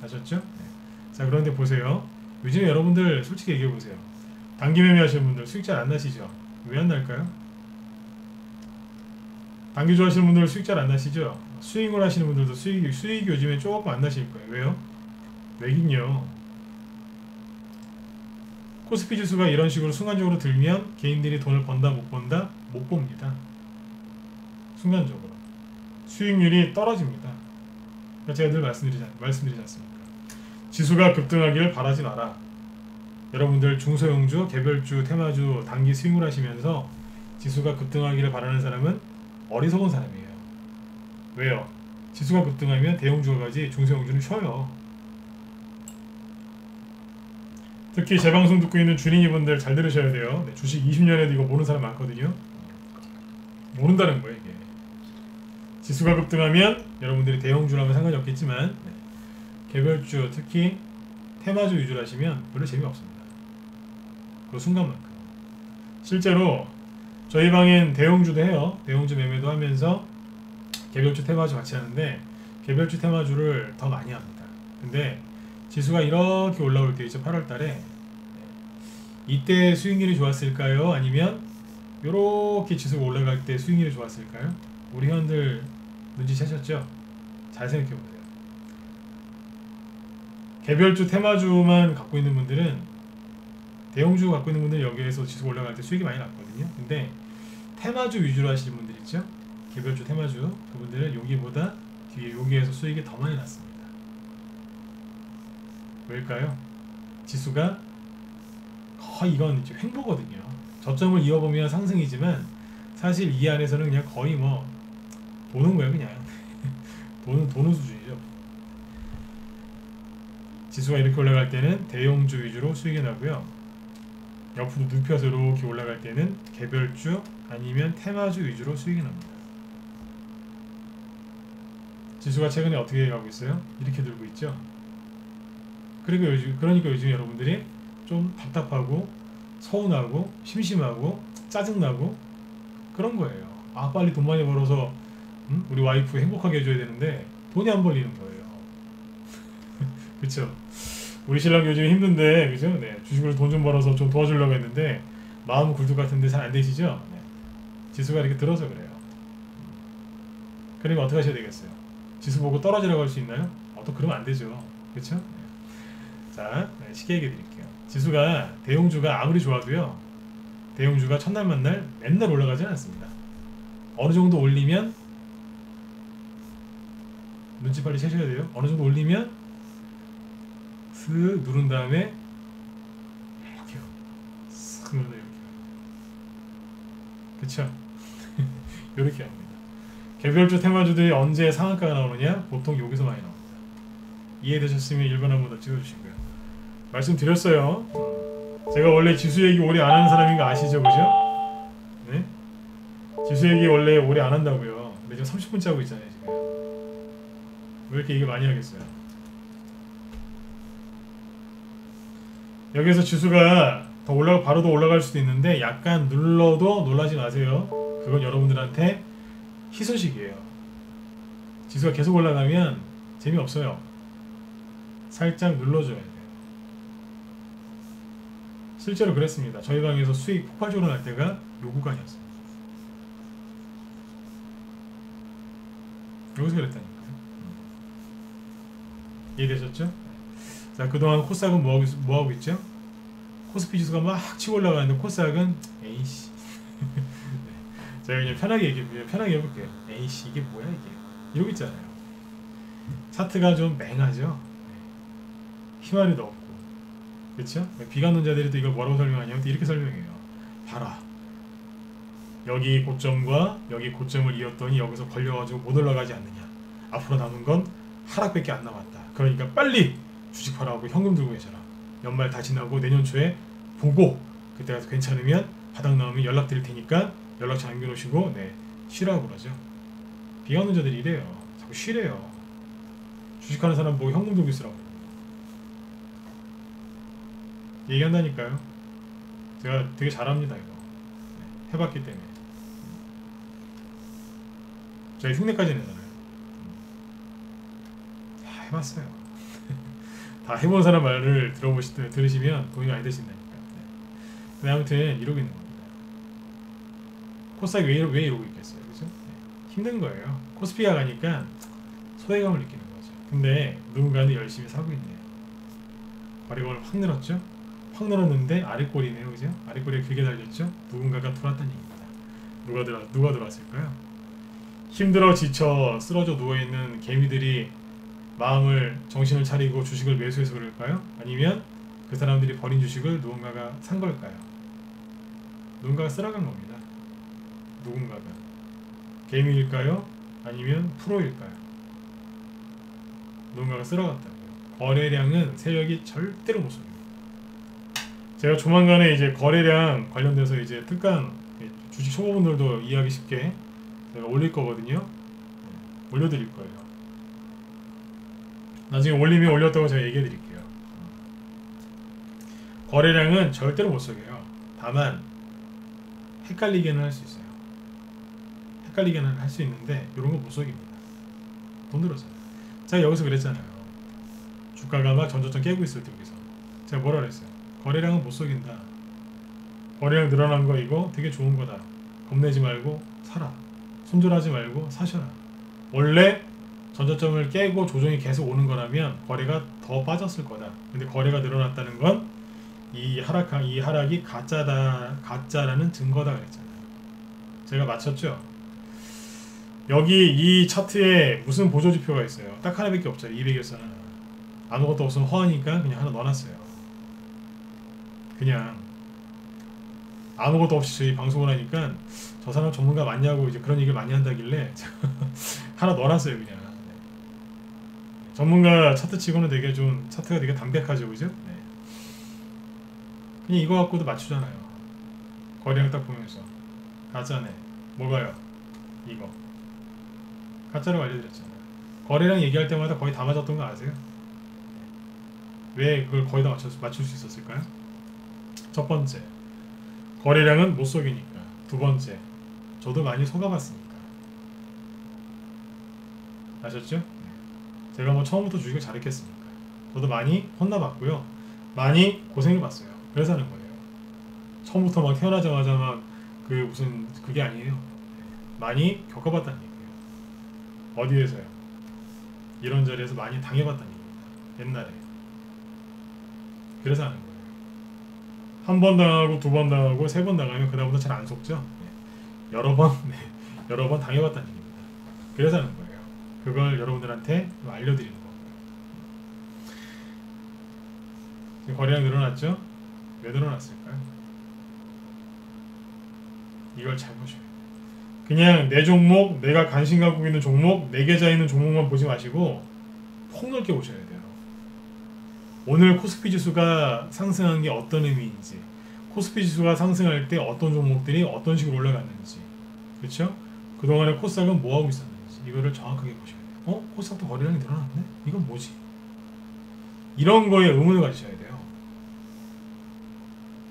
아셨죠? 네. 자, 그런데 보세요. 요즘에 여러분들 솔직히 얘기해 보세요. 단기 매매 하시는 분들 수익 잘 안 나시죠? 왜 안 날까요? 단기 좋아하시는 분들 수익 잘 안 나시죠? 스윙을 하시는 분들도 수익이 요즘에 조금 안 나실 거예요. 왜요? 왜긴요. 코스피 지수가 이런 식으로 순간적으로 들면 개인들이 돈을 번다 못 번다? 못 봅니다. 순간적으로 수익률이 떨어집니다. 그러니까 제가 늘 말씀드리지 않습니까? 지수가 급등하기를 바라지 마라. 여러분들 중소형주, 개별주, 테마주 단기 스윙을 하시면서 지수가 급등하기를 바라는 사람은 어리석은 사람이에요. 왜요? 지수가 급등하면 대형주가 가지 중소형주는 쉬어요. 특히 제 방송 듣고 있는 주린이분들 잘 들으셔야 돼요. 네, 주식 20년에도 이거 모르는 사람 많거든요. 모른다는 거예요, 이게. 지수가 급등하면 여러분들이 대형주라면 상관이 없겠지만 네, 개별주, 특히 테마주 위주로 하시면 별로 재미없습니다. 그 순간만큼. 실제로 저희 방엔 대형주도 해요. 대형주 매매도 하면서 개별주, 테마주 같이 하는데 개별주, 테마주를 더 많이 합니다. 근데 지수가 이렇게 올라올 때 있죠. 8월 달에 이때 수익률이 좋았을까요? 아니면 이렇게 지수가 올라갈 때 수익률이 좋았을까요? 우리 회원들 눈치채셨죠? 잘 생각해보세요. 개별주, 테마주만 갖고 있는 분들은 대형주 갖고 있는 분들은 여기에서 지수가 올라갈 때 수익이 많이 났거든요. 근데 테마주 위주로 하시는 분들 있죠? 개별주, 테마주 그분들은 여기보다 뒤에 여기에서 수익이 더 많이 났습니다. 왜일까요? 지수가 거의 이건 이제 횡보거든요. 저점을 이어보면 상승이지만 사실 이 안에서는 그냥 거의 뭐 도는 거예요. 그냥 도는 수준이죠. 지수가 이렇게 올라갈 때는 대형주 위주로 수익이 나고요. 옆으로 눕혀서 이렇게 올라갈 때는 개별주 아니면 테마주 위주로 수익이 납니다. 지수가 최근에 어떻게 가고 있어요? 이렇게 들고 있죠. 그러니까 요즘 여러분들이 좀 답답하고 서운하고 심심하고 짜증나고 그런 거예요. 아, 빨리 돈 많이 벌어서 우리 와이프 행복하게 해줘야 되는데 돈이 안 벌리는 거예요. 그쵸? 우리 신랑 요즘 힘든데, 그죠? 네, 주식으로 돈 좀 벌어서 좀 도와주려고 했는데 마음 굴뚝 같은데 잘 안 되시죠? 네. 지수가 이렇게 들어서 그래요. 그러니까 어떻게 하셔야 되겠어요? 지수 보고 떨어지라고 할 수 있나요? 또 그러면 안 되죠. 그쵸? 네. 자, 네, 쉽게 얘기해 드릴게요. 지수가 대형주가 아무리 좋아도요, 대형주가 첫날 만날 맨날 올라가지 않습니다. 어느 정도 올리면 눈치 빨리 채셔야 돼요. 어느 정도 올리면 슥 누른 다음에 이렇게요. 슥 누르다 이렇게. 그쵸? 이렇게 합니다. 개별주 테마주들이 언제 상한가가 나오느냐? 보통 여기서 많이 나옵니다. 이해되셨으면 1번 한번 더 찍어주시고요. 말씀드렸어요. 제가 원래 지수 얘기 오래 안 하는 사람인 거 아시죠? 그죠? 네? 지수 얘기 원래 오래 안 한다고요. 근데 지금 30분째 하고 있잖아요. 지금. 왜 이렇게 얘기 많이 하겠어요? 여기서 지수가 바로 더 올라갈 수도 있는데 약간 눌러도 놀라지 마세요. 그건 여러분들한테 희소식이에요. 지수가 계속 올라가면 재미없어요. 살짝 눌러줘야 돼요. 실제로 그랬습니다. 저희 방에서 수익 폭발적으로 날 때가 요 구간이었어요. 여기서 그랬다니까요. 이해되셨죠? 자, 그동안 코스닥은 뭐하고 있죠? 코스피 지수가 막 치고 올라가는데 코스닥은 에이씨. 네. 제가 그냥 편하게 해볼게요. 에이씨, 이게 뭐야 이게. 이러고 있잖아요. 차트가 좀 맹하죠? 희마리도 없고. 그쵸? 비관론자들이 또 이걸 뭐라고 설명하냐면 이렇게 설명해요. 봐라. 여기 고점과 여기 고점을 이었더니 여기서 걸려가지고 못 올라가지 않느냐. 앞으로 남은 건 하락밖에 안 남았다. 그러니까 빨리 주식 팔아하고 현금 들고 계셔라. 연말 다 지나고 내년 초에 보고 그때 가서 괜찮으면 바닥 나오면 연락드릴 테니까 연락처 남겨놓으시고 네 쉬라고 그러죠. 비가 오는 자들이 이래요. 자꾸 쉬래요. 주식하는 사람 보고 현금 들고 있으라고 얘기한다니까요. 제가 되게 잘합니다 이거. 네, 해봤기 때문에. 제가 흉내까지 내잖아요. 다 해봤어요. 다 해본 사람 말을 들으시면 돈이 많이 드신다니까요. 네. 근데 아무튼 이러고 있는 겁니다. 코스닥이 왜 이러고 있겠어요, 그죠? 네. 힘든 거예요. 코스피가 가니까 소외감을 느끼는 거죠. 근데 누군가는 열심히 사고 있네요. 거래가 오늘 확 늘었죠? 확 늘었는데 아랫꼬리네요, 그죠? 아랫꼬리가 길게 달렸죠? 누군가가 들어왔다는 얘기입니다. 누가 들어왔을까요? 힘들어 지쳐 쓰러져 누워있는 개미들이 정신을 차리고 주식을 매수해서 그럴까요? 아니면 그 사람들이 버린 주식을 누군가가 산 걸까요? 누군가가 쓸어간 겁니다. 누군가가. 개미일까요? 아니면 프로일까요? 누군가가 쓸어갔다고요. 거래량은 세력이 절대로 못 씁니다. 제가 조만간에 이제 거래량 관련돼서 이제 특강 주식 초보분들도 이해하기 쉽게 제가 올릴 거거든요. 올려드릴 거예요. 나중에 올리면 올렸다고 제가 얘기해 드릴게요. 거래량은 절대로 못 속여요. 다만 헷갈리게는 할 수 있어요. 헷갈리게는 할 수 있는데 이런 거 못 속입니다. 돈 들었잖아요. 제가 여기서 그랬잖아요. 주가가 막 전저점 깨고 있을 때 여기서 제가 뭐라 그랬어요? 거래량은 못 속인다. 거래량 늘어난 거 이거 되게 좋은 거다. 겁내지 말고 사라. 손절하지 말고 사셔라. 원래 전저점을 깨고 조정이 계속 오는 거라면 거래가 더 빠졌을 거다. 근데 거래가 늘어났다는 건 이 하락이 가짜라는 증거다 그랬잖아요. 제가 맞췄죠? 여기 이 차트에 무슨 보조지표가 있어요? 딱 하나밖에 없잖아요. 200일선은 아무것도 없으면 허하니까 그냥 하나 넣어놨어요. 그냥 아무것도 없이 저희 방송을 하니까 저 사람 전문가 맞냐고 이제 그런 얘기를 많이 한다길래 하나 넣어놨어요. 그냥 네. 전문가 차트 치고는 되게 좀 차트가 되게 담백하죠, 그죠? 네. 그냥 이거 갖고도 맞추잖아요. 거래량 딱 보면서 가짜네. 뭐가요? 이거 가짜라고 알려드렸잖아요. 거래량 얘기할 때마다 거의 다 맞았던 거 아세요? 왜 그걸 거의 다 맞출 수 있었을까요? 첫 번째, 거래량은 못 속이니까. 두 번째, 저도 많이 속아봤으니까. 아셨죠? 제가 뭐 처음부터 주식을 잘했겠습니까? 저도 많이 혼나봤고요. 많이 고생해봤어요. 그래서 하는 거예요. 처음부터 막 태어나자마자 막 그게 아니에요. 많이 겪어봤다는 얘기예요. 어디에서요? 이런 자리에서 많이 당해봤다는 얘기입니다. 옛날에. 그래서 하는 거예요. 한 번 당하고 두 번 당하고 세 번 당하면 그다음부터 잘 안 속죠. 네. 여러 번 당해봤다는 얘기입니다. 그래서 하는 거예요. 그걸 여러분들한테 알려드리는 거고요. 거래량 늘어났죠? 왜 늘어났을까요? 이걸 잘 보셔야 돼요. 그냥 내 종목, 내가 관심 갖고 있는 종목, 내 계좌에 있는 종목만 보지 마시고 폭넓게 보셔야 돼요. 오늘 코스피 지수가 상승한 게 어떤 의미인지, 코스피 지수가 상승할 때 어떤 종목들이 어떤 식으로 올라갔는지, 그렇죠? 그동안에 코스닥은 뭐 하고 있었는지 이거를 정확하게 보셔야 돼요. 코스닥도 거래량이 늘어났네? 이건 뭐지? 이런 거에 의문을 가지셔야 돼요.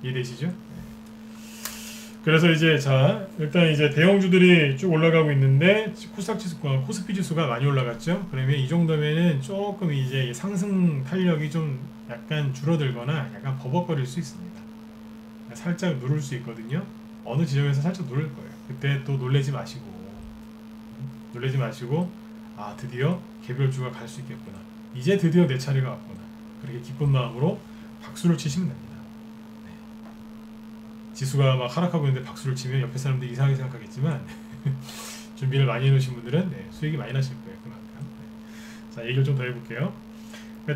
이해되시죠? 네. 그래서 이제 일단 이제 대형주들이 쭉 올라가고 있는데 코스피 지수가 많이 올라갔죠. 그러면 이 정도면은 조금 이제 상승 탄력이 좀 약간 줄어들거나 약간 버벅거릴 수 있습니다. 살짝 누를 수 있거든요. 어느 지점에서 살짝 누를 거예요. 그때 또 놀라지 마시고 아 드디어 개별주가 갈 수 있겠구나. 이제 드디어 내 차례가 왔구나. 그렇게 기쁜 마음으로 박수를 치시면 됩니다. 지수가 막 하락하고 있는데 박수를 치면 옆에 사람들이 이상하게 생각하겠지만 준비를 많이 해놓으신 분들은 수익이 많이 나실 거예요. 그만큼. 자, 얘기를 좀 더 해볼게요.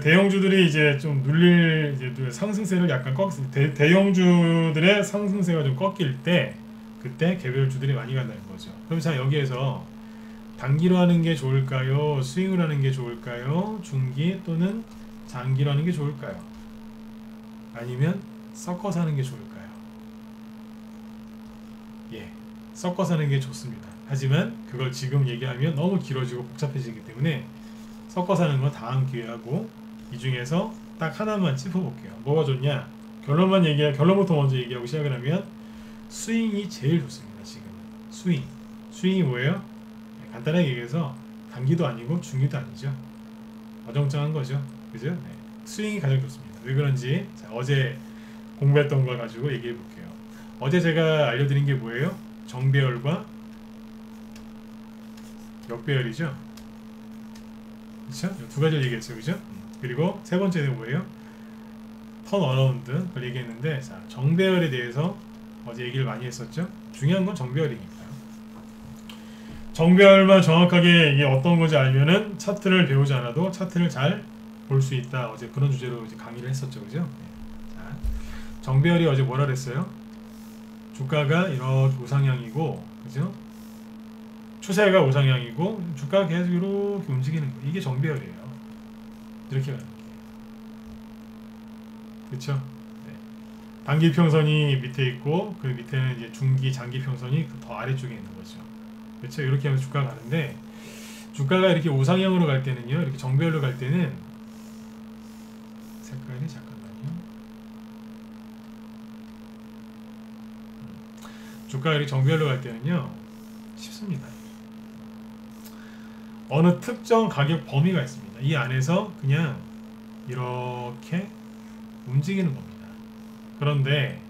대형주들이 이제 좀 눌릴 상승세를 약간 대형주들의 상승세가 좀 꺾일 때 그때 개별주들이 많이 간다는 거죠. 그럼 자 여기에서 단기로 하는 게 좋을까요? 스윙을 하는 게 좋을까요? 중기 또는 장기로 하는 게 좋을까요? 아니면 섞어서 하는 게 좋을까요? 예, 섞어 사는 게 좋습니다. 하지만 그걸 지금 얘기하면 너무 길어지고 복잡해지기 때문에 섞어 사는 건 다음 기회에 하고, 이 중에서 딱 하나만 짚어볼게요. 뭐가 좋냐? 결론부터 먼저 얘기하고 시작을 하면 스윙이 제일 좋습니다. 지금은 스윙이 뭐예요? 간단하게 얘기해서 단기도 아니고 중기도 아니죠. 어정쩡한 거죠. 그죠? 네. 스윙이 가장 좋습니다. 왜 그런지 자, 어제 공부했던 걸 가지고 얘기해 볼게요. 어제 제가 알려드린 게 뭐예요? 정배열과 역배열이죠. 그렇죠? 두 가지를 얘기했어요. 그죠? 그리고 세 번째는 뭐예요? 턴 어라운드 그걸 얘기했는데, 자, 정배열에 대해서 어제 얘기를 많이 했었죠. 중요한 건 정배열이니까요. 정배열만 정확하게 이게 어떤 건지 알면은 차트를 배우지 않아도 차트를 잘 볼 수 있다. 어제 그런 주제로 이제 강의를 했었죠. 그죠? 네. 자, 정배열이 어제 뭐라 그랬어요? 주가가 이렇게 우상향이고, 그죠? 추세가 우상향이고 주가가 계속 이렇게 움직이는 거, 이게 정배열이에요. 이렇게 가는 게. 그렇죠? 네. 단기 평선이 밑에 있고 그 밑에는 이제 중기, 장기 평선이 더 아래쪽에 있는 거죠. 그렇죠? 이렇게 하면 주가가 가는데, 주가가 이렇게 우상향으로 갈 때는요, 이렇게 정배열로 갈 때는 색깔이 잠깐만요. 주가가 이렇게 정배열로 갈 때는요, 쉽습니다. 어느 특정 가격 범위가 있습니다. 이 안에서 그냥 이렇게 움직이는 겁니다. 그런데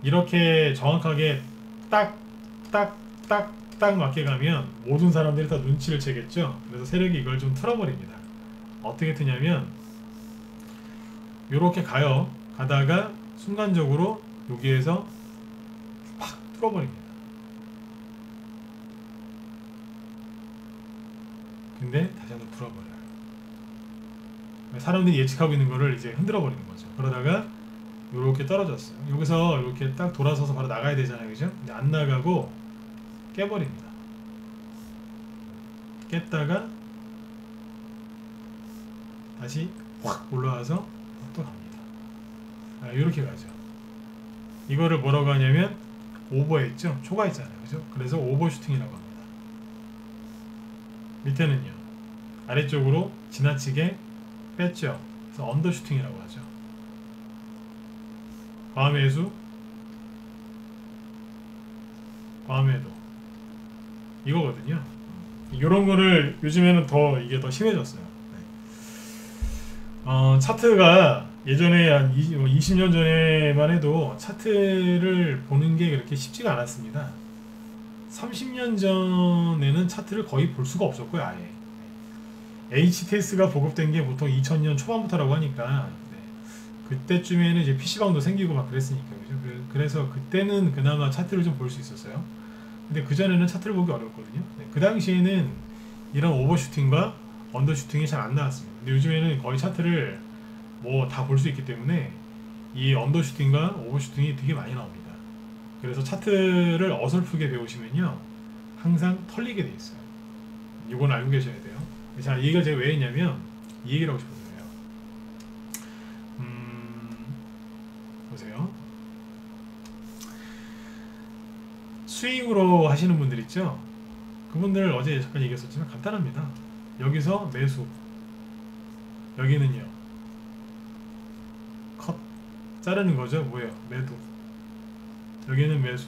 이렇게 정확하게 딱 맞게 가면 모든 사람들이 다 눈치를 채겠죠. 그래서 세력이 이걸 좀 틀어버립니다. 어떻게 트냐면 이렇게 가요. 가다가 순간적으로 여기에서 팍 뚫어버립니다. 근데 다시 한번 풀어버려요. 사람들이 예측하고 있는 거를 이제 흔들어 버리는 거죠. 그러다가 이렇게 떨어졌어요. 여기서 이렇게 딱 돌아서서 바로 나가야 되잖아요, 그죠? 근데 안 나가고 깨버립니다. 깼다가 다시 확 올라와서 또 갑니다. 이렇게 가죠. 이거를 뭐라고 하냐면 오버했죠? 초과했잖아요, 그죠? 그래서 오버슈팅이라고 합니다. 밑에는요, 아래쪽으로 지나치게 뺐죠. 그래서 언더슈팅이라고 하죠. 과매수, 과매도 이거거든요. 이런 거를 요즘에는 이게 더 심해졌어요. 차트가 예전에 한 20년 전에만 해도 차트를 보는 게 그렇게 쉽지가 않았습니다. 30년 전에는 차트를 거의 볼 수가 없었고요, 아예. HTS가 보급된 게 보통 2000년 초반부터라고 하니까, 네. 그때쯤에는 이제 PC방도 생기고 막 그랬으니까, 그죠? 그래서 그때는 그나마 차트를 좀 볼 수 있었어요. 근데 그전에는 차트를 보기 어려웠거든요. 네. 그 당시에는 이런 오버슈팅과 언더슈팅이 잘 안 나왔습니다. 근데 요즘에는 거의 차트를 뭐 다 볼 수 있기 때문에 이 언더슈팅과 오버슈팅이 되게 많이 나옵니다. 그래서 차트를 어설프게 배우시면요, 항상 털리게 돼 있어요. 이건 알고 계셔야 돼요. 자, 이 얘기를 제가 왜 했냐면 이 얘기를 하고 싶어서요. 보세요. 스윙으로 하시는 분들 있죠? 그분들 어제 잠깐 얘기했었지만 간단합니다. 여기서 매수, 여기는요 컷, 자르는 거죠. 뭐예요? 매도. 여기는 매수,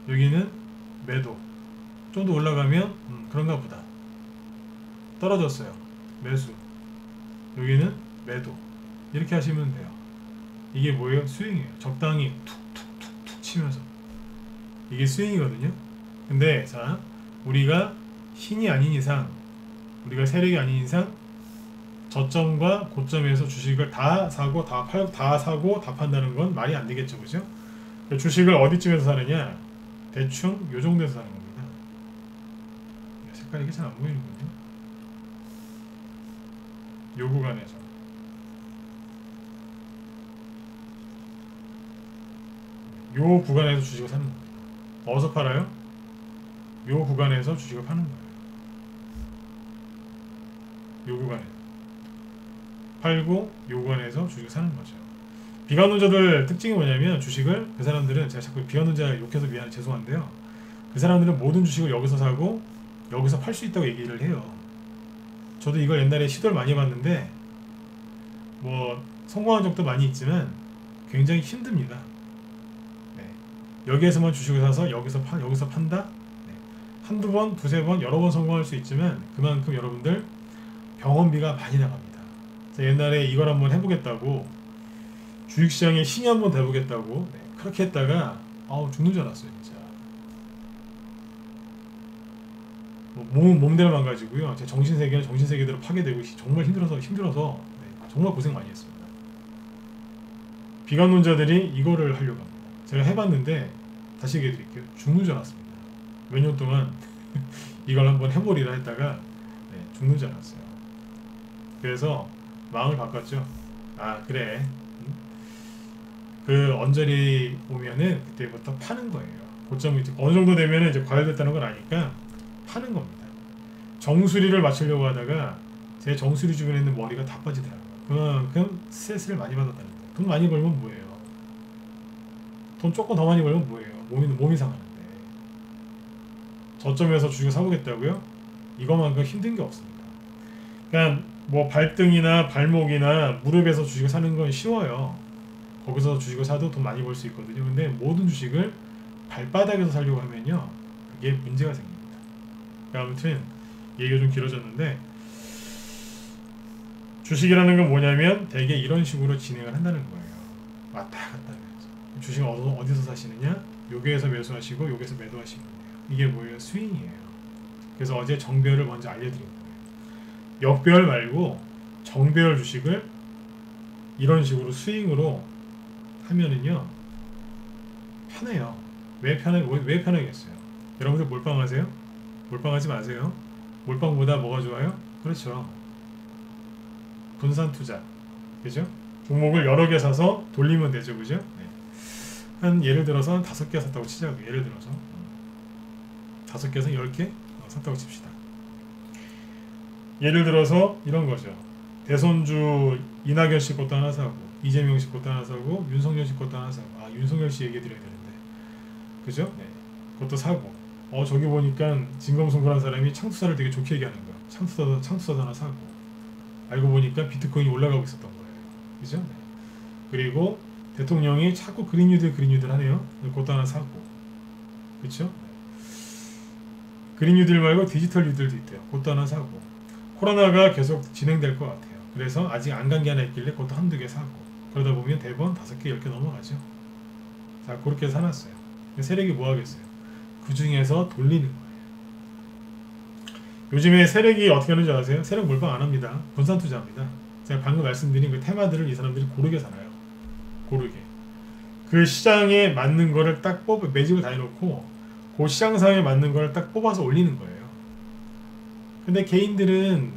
여기는 매도. 좀 더 올라가면 그런가 보다. 떨어졌어요. 매수, 여기는 매도. 이렇게 하시면 돼요. 이게 뭐예요? 스윙이에요. 적당히 툭툭툭툭 치면서. 이게 스윙이거든요. 근데 자, 우리가 신이 아닌 이상, 우리가 세력이 아닌 이상, 저점과 고점에서 주식을 다 사고 다 팔고 다 사고 다 판다는 건 말이 안 되겠죠, 그죠? 주식을 어디쯤에서 사느냐? 대충 요 정도에서 사는 겁니다. 색깔이 이게 잘 안 보이는군요. 요 구간에서. 요 구간에서 주식을 사는 겁니다. 어디서 팔아요? 요 구간에서 주식을 파는 거예요. 요 구간에 팔고 요 구간에서 주식을 사는 거죠. 비관론자들 특징이 뭐냐면 주식을 그 사람들은 제가 자꾸 비관론자 욕해서 죄송한데요. 그 사람들은 모든 주식을 여기서 사고 여기서 팔 수 있다고 얘기를 해요. 저도 이걸 옛날에 시도를 많이 해봤는데 뭐 성공한 적도 많이 있지만 굉장히 힘듭니다. 네. 여기에서만 주식을 사서 여기서 판다. 네. 한두 번, 두세 번, 여러 번 성공할 수 있지만 그만큼 여러분들 병원비가 많이 나갑니다. 제가 옛날에 이걸 한번 해보겠다고 주식시장에 신이 한번 돼보겠다고 네. 그렇게 했다가 죽는 줄 알았어요. 진짜 몸대로 망가지고요. 제 정신세계는 정신세계대로 파괴되고 정말 힘들어서 네. 정말 고생 많이 했습니다. 비관론자들이 이거를 하려고 합니다. 제가 해봤는데 다시 얘기해 드릴게요. 죽는 줄 알았습니다. 몇 년 동안 이걸 한번 해보리라 했다가 네, 죽는 줄 알았어요. 그래서 마음을 바꿨죠. 그래, 그 언저리 오면은 그때부터 파는 거예요. 고점이 어느 정도 되면은 이제 과열됐다는 걸 아니까 파는 겁니다. 정수리를 맞추려고 하다가 제 정수리 주변에 있는 머리가 다 빠지더라고요. 그만큼 스트레스를 많이 받았다는 거예요. 돈 많이 벌면 뭐예요? 돈 조금 더 많이 벌면 뭐예요? 몸이 상하는데. 저점에서 주식을 사보겠다고요? 이거만큼 힘든 게 없습니다. 그냥 뭐 발등이나 발목이나 무릎에서 주식을 사는 건 쉬워요. 거기서 주식을 사도 돈 많이 벌 수 있거든요. 근데 모든 주식을 발바닥에서 사려고 하면요, 그게 문제가 생깁니다. 아무튼 얘기가 좀 길어졌는데, 주식이라는 건 뭐냐면 대개 이런 식으로 진행을 한다는 거예요. 왔다 갔다 하면서. 주식을 어디서 사시느냐? 여기에서 매수하시고 여기에서 매도하시는 거예요. 이게 뭐예요? 스윙이에요. 그래서 어제 정배열을 먼저 알려드린 거예요. 역배열 말고 정배열 주식을 이런 식으로 스윙으로 하면은요 편해요. 왜 편하겠어요? 여러분들 몰빵하세요? 몰빵하지 마세요. 몰빵보다 뭐가 좋아요? 그렇죠, 분산 투자. 그죠? 종목을 여러 개 사서 돌리면 되죠. 그죠? 네. 한 예를 들어서 한 5개 샀다고 치자고요. 예를 들어서 5개에서 10개 샀다고 칩시다. 예를 들어서 이런 거죠. 대선주 이낙연 씨 것도 하나 사고, 이재명 씨 것도 하나 사고, 윤석열 씨 것도 하나 사고. 윤석열 씨 얘기 드려야 되는데, 그죠? 네. 그것도 사고. 저기 보니까 진검승부라는 사람이 창투사를 되게 좋게 얘기하는 거야. 창투사도 하나 사고. 알고 보니까 비트코인이 올라가고 있었던 거예요. 그죠? 네. 그리고 대통령이 자꾸 그린 뉴딜 하네요. 그것도 하나 사고. 그렇죠? 그린 뉴딜 말고 디지털 뉴딜도 있대요. 그것도 하나 사고. 코로나가 계속 진행될 것 같아요. 그래서 아직 안 간 게 하나 있길래 그것도 한두 개 사고. 그러다 보면 대번 5개, 10개 넘어가죠. 자, 그렇게 사놨어요. 세력이 뭐 하겠어요? 그 중에서 돌리는 거예요. 요즘에 세력이 어떻게 하는지 아세요? 세력 몰빵 안 합니다. 분산 투자합니다. 제가 방금 말씀드린 그 테마들을 이 사람들이 고르게 살아요. 고르게. 그 시장에 맞는 거를 딱 매집을 다 해놓고 그 시장상에 맞는 거를 딱 뽑아서 올리는 거예요. 근데 개인들은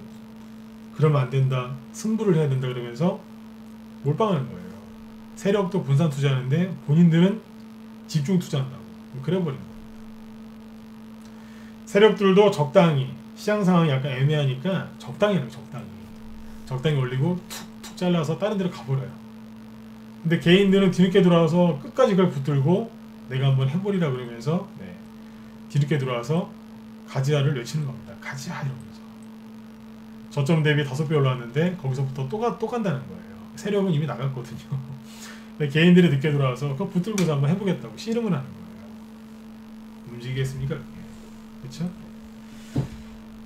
그러면 안 된다, 승부를 해야 된다 그러면서 몰빵하는 거예요. 세력도 분산 투자하는데 본인들은 집중 투자한다고. 그래버리는 거예요. 세력들도 적당히, 시장 상황이 약간 애매하니까 적당히 해요. 적당히 올리고 툭툭 잘라서 다른 데로 가버려요. 근데 개인들은 뒤늦게 들어와서 끝까지 그걸 붙들고 내가 한번 해버리라 그러면서 뒤늦게 들어와서 가지아를 외치는 겁니다. 가지아 이러면서. 저점 대비 5배 올라왔는데 거기서부터 또 간다는 거예요. 세력은 이미 나갔거든요. 근데 개인들이 늦게 들어와서 그거 붙들고서 한번 해보겠다고 씨름을 하는 거예요. 움직이겠습니까? 그렇죠?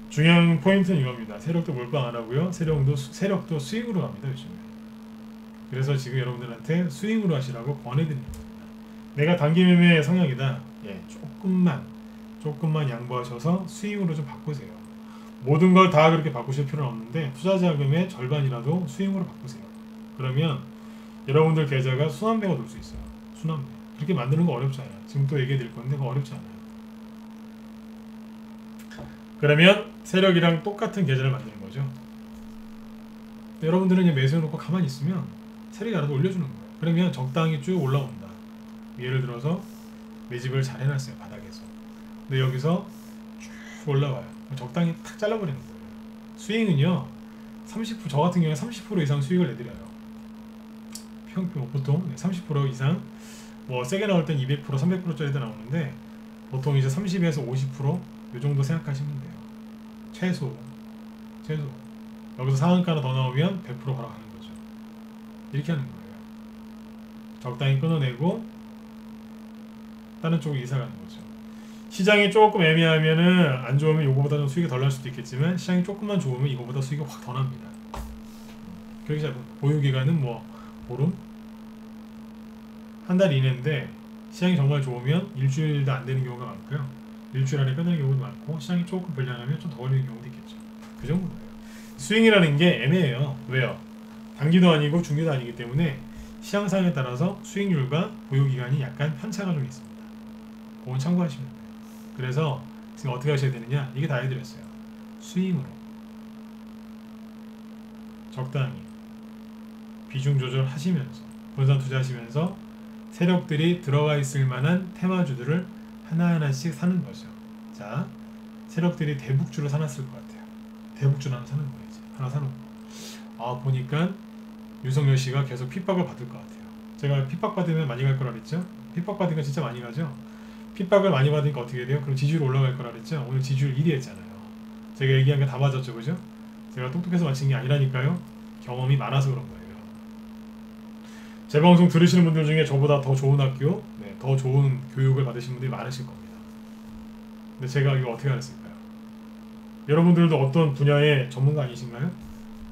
중요한 포인트는 이겁니다. 세력도 몰빵 안 하고요. 세력도 스윙으로 갑니다. 요즘에. 그래서 지금 여러분들한테 스윙으로 하시라고 권해드립니다. 내가 단기 매매 성향이다. 조금만 양보하셔서 스윙으로 좀 바꾸세요. 모든 걸 다 그렇게 바꾸실 필요는 없는데 투자 자금의 절반이라도 스윙으로 바꾸세요. 그러면 여러분들 계좌가 순환배가 돌 수 있어요. 순환배. 그렇게 만드는 거 어렵지 않아요. 지금 또 얘기해 드릴 건데 그거 어렵지 않아요. 그러면 세력이랑 똑같은 계좌를 만드는 거죠. 여러분들은 그냥 매수해놓고 가만히 있으면 세력이 알아서 올려주는 거예요. 그러면 적당히 쭉 올라온다. 예를 들어서 매집을 잘 해놨어요. 바닥에서. 근데 여기서 쭉 올라와요. 적당히 탁 잘라버리는 거예요. 수익은요 30%, 저 같은 경우에 30% 이상 수익을 내드려요. 보통 30% 이상, 뭐 세게 나올 땐 200%, 300%짜리도 나오는데 보통 이제 30에서 50%이 정도 생각하시면 돼요. 최소. 여기서 상한가 하나 더 나오면 100% 하락하는 거죠. 이렇게 하는 거예요. 적당히 끊어내고 다른 쪽으로 이사 가는 거죠. 시장이 조금 애매하면은 안 좋으면 이거보다 좀 수익이 덜 날 수도 있겠지만 시장이 조금만 좋으면 이거보다 수익이 확 더 납니다. 그렇게 잡은 보유 기간은 뭐 보름, 한 달 이내인데 시장이 정말 좋으면 일주일도 안 되는 경우가 많고요. 일주일 안에 끝나는 경우도 많고 시장이 조금 불량하면 좀 더 걸리는 경우도 있겠죠. 그 정도예요. 스윙이라는 게 애매해요. 왜요? 단기도 아니고 중기도 아니기 때문에 시장 상황에 따라서 수익률과 보유 기간이 약간 편차가 좀 있습니다. 그건 참고하시면 돼요. 그래서 지금 어떻게 하셔야 되느냐? 이게 다 해드렸어요. 스윙으로 적당히 비중 조절하시면서 분산 투자하시면서 세력들이 들어가 있을 만한 테마주들을 하나하나씩 사는 거죠. 자, 세력들이 대북주를 사놨을 것 같아요. 대북주를 하나 사는 거예요. 하나 사놓고 보니까 윤석열 씨가 계속 핍박을 받을 것 같아요. 제가 핍박 받으면 많이 갈 거라 그랬죠? 핍박 받으니까 진짜 많이 가죠? 핍박을 많이 받으니까 어떻게 돼요? 그럼 지지율 올라갈 거라 그랬죠? 오늘 지지율 1위 했잖아요. 제가 얘기한 게 다 맞았죠, 그죠? 제가 똑똑해서 맞힌 게 아니라니까요. 경험이 많아서 그런 거예요. 제 방송 들으시는 분들 중에 저보다 더 좋은 학교, 더 좋은 교육을 받으신 분들이 많으실 겁니다. 근데 제가 이거 어떻게 알았을까요? 여러분들도 어떤 분야의 전문가 아니신가요?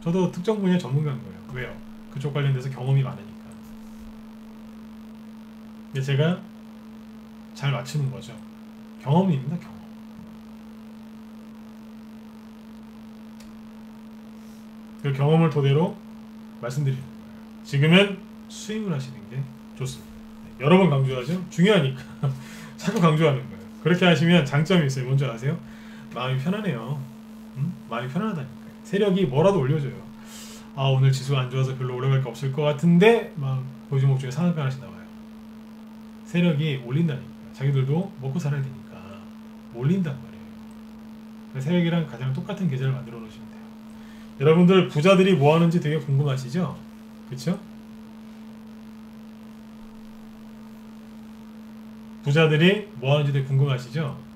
저도 특정 분야의 전문가인 거예요. 왜요? 그쪽 관련돼서 경험이 많으니까. 근데 제가 잘 맞추는 거죠. 경험입니다, 경험. 그 경험을 토대로 말씀드리는 거예요. 지금은 스윙을 하시는 게 좋습니다. 여러 번 강조하죠? 중요하니까. 자꾸 강조하는 거예요. 그렇게 하시면 장점이 있어요. 뭔지 아세요? 마음이 편하네요. 마음이 편안하다니까요. 세력이 뭐라도 올려줘요. 오늘 지수가 안 좋아서 별로 오래 갈 게 없을 것 같은데 막 보조목 중에 상한가 하나씩 나와요. 세력이 올린다니까요. 자기들도 먹고 살아야 되니까 올린단 말이에요. 세력이랑 가장 똑같은 계좌를 만들어 놓으시면 돼요. 여러분들 부자들이 뭐 하는지 되게 궁금하시죠? 그쵸? 부자들이 뭐 하는지 되게 궁금하시죠?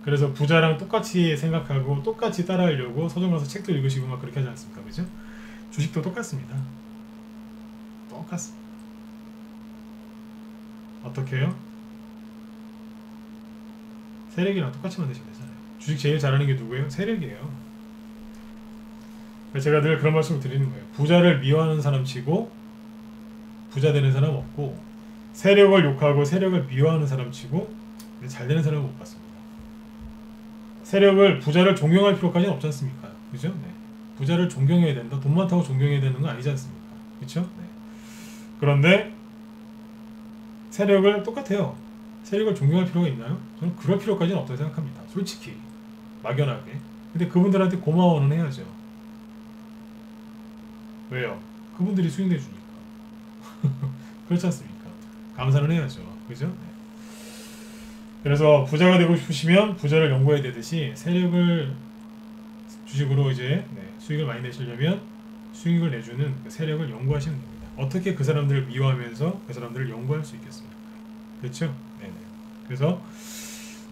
그래서 부자랑 똑같이 생각하고 똑같이 따라하려고 서점 가서 책도 읽으시고 막 그렇게 하지 않습니까? 그죠? 주식도 똑같습니다. 똑같습니다. 어떻게 해요? 세력이랑 똑같이 만드시면 되잖아요. 주식 제일 잘하는 게 누구예요? 세력이에요. 제가 늘 그런 말씀을 드리는 거예요. 부자를 미워하는 사람 치고 부자 되는 사람 없고, 세력을 욕하고 세력을 미워하는 사람 치고 잘 되는 사람은 못 봤습니다. 세력을, 부자를 존경할 필요까지는 없지 않습니까? 그죠? 네. 부자를 존경해야 된다. 돈 많다고 존경해야 되는 건 아니지 않습니까? 그렇죠? 네. 그런데 세력을 똑같아요. 세력을 존경할 필요가 있나요? 저는 그럴 필요까지는 없다고 생각합니다. 솔직히 막연하게. 근데 그분들한테 고마워는 해야죠. 왜요? 그분들이 수익내 주니까. 그렇지 않습니까? 감사는 해야죠. 그죠? 네. 그래서 부자가 되고 싶으시면 부자를 연구해야 되듯이 세력을 주식으로 이제 수익을 많이 내시려면 수익을 내주는 그 세력을 연구하시면 됩니다. 어떻게 그 사람들을 미워하면서 그 사람들을 연구할 수 있겠습니까? 그렇죠? 네네. 그래서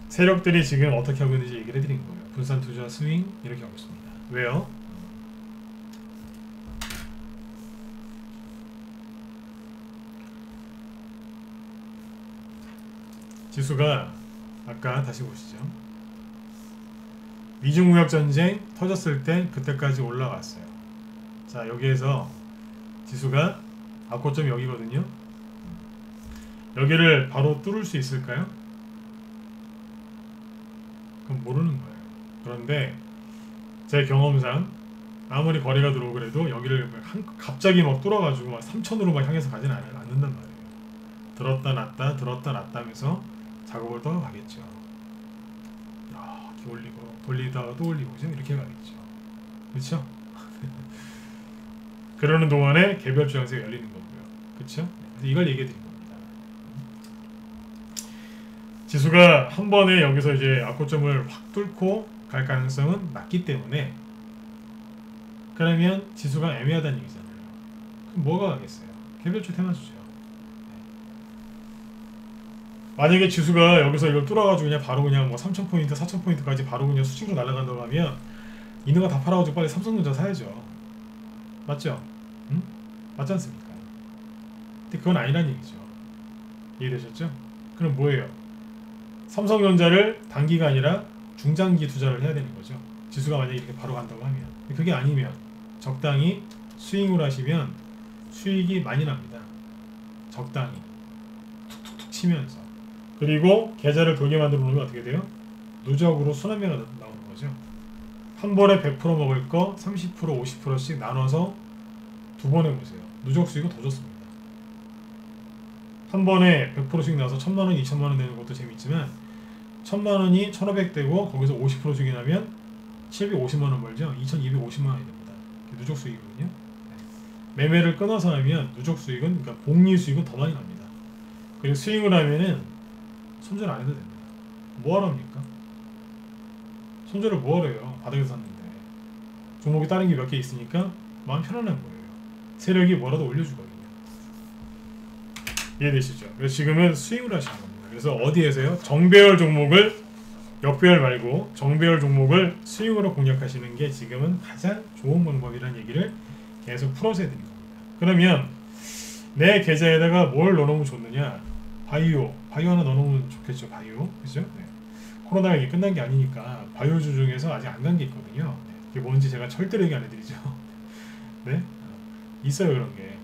세력들이 지금 어떻게 하고 있는지 얘기를 해드린 거예요. 분산 투자, 스윙 이렇게 하고 있습니다. 왜요? 지수가 아까 다시 보시죠. 미중무역전쟁 터졌을 때 그때까지 올라갔어요. 자, 여기에서 지수가 악고점이 여기거든요. 여기를 바로 뚫을 수 있을까요? 그건 모르는 거예요. 그런데 제 경험상 아무리 거래가 들어오고 그래도 여기를 갑자기 막 뚫어가지고 막 3천으로 막 향해서 가지는 않는단 말이에요. 들었다 놨다 들었다 놨다 하면서 작업을 떠나가겠죠. 이렇게 올리고 돌리다가 또 올리고 이렇게 가겠죠. 그렇죠? 그러는 동안에 개별 주황색이 열리는 거고요. 그렇죠? 그래서 이걸 얘기해 드린 겁니다. 지수가 한 번에 여기서 이제 악고점을 확 뚫고 갈 가능성은 낮기 때문에, 그러면 지수가 애매하다는 얘기잖아요. 그럼 뭐가 가겠어요? 개별주 테마주죠. 만약에 지수가 여기서 이걸 뚫어가지고 그냥 바로 그냥 뭐 3,000포인트, 4,000포인트까지 바로 그냥 수직으로 날아간다고 하면 있는 거 다 팔아가지고 빨리 삼성전자 사야죠. 맞죠? 응? 맞지 않습니까? 근데 그건 아니란 얘기죠. 이해되셨죠? 그럼 뭐예요? 삼성전자를 단기가 아니라 중장기 투자를 해야 되는 거죠. 지수가 만약에 이렇게 바로 간다고 하면. 그게 아니면 적당히 스윙을 하시면 수익이 많이 납니다. 적당히 툭툭툭 치면서. 그리고 계좌를 돌게 만들어 놓으면 어떻게 돼요? 누적으로 순환매가 나오는 거죠. 한 번에 100% 먹을 거 30%, 50%씩 나눠서 두 번 해보세요. 누적 수익은 더 좋습니다. 한 번에 100%씩 나서 1,000만원, 2,000만원 되는 것도 재밌지만 1,000만원이 1,500 되고 거기서 50% 수익이 나면 750만원 벌죠. 2,250만원이 됩니다. 누적 수익이거든요. 매매를 끊어서 하면 누적 수익은, 그러니까 복리 수익은 더 많이 납니다. 그리고 스윙을 하면은 손절 안 해도 됩니다. 뭐하러 합니까? 손절을 뭐하러 해요? 바닥에서 샀는데. 종목이 다른 게 몇 개 있으니까 마음 편안한 거예요. 세력이 뭐라도 올려주거든요. 이해되시죠? 그래서 지금은 스윙을 하시는 겁니다. 그래서 어디에서요? 정배열 종목을, 역배열 말고 정배열 종목을 스윙으로 공략하시는 게 지금은 가장 좋은 방법이라는 얘기를 계속 풀어서 해드린 겁니다. 그러면 내 계좌에다가 뭘 넣어놓으면 좋느냐? 바이오 하나 넣어놓으면 좋겠죠. 바이오, 그죠? 네. 코로나가 이게 끝난 게 아니니까 바이오주 중에서 아직 안 간 게 있거든요. 네. 그게 뭔지 제가 절대로 얘기 안 해드리죠. 네, 있어요 그런 게.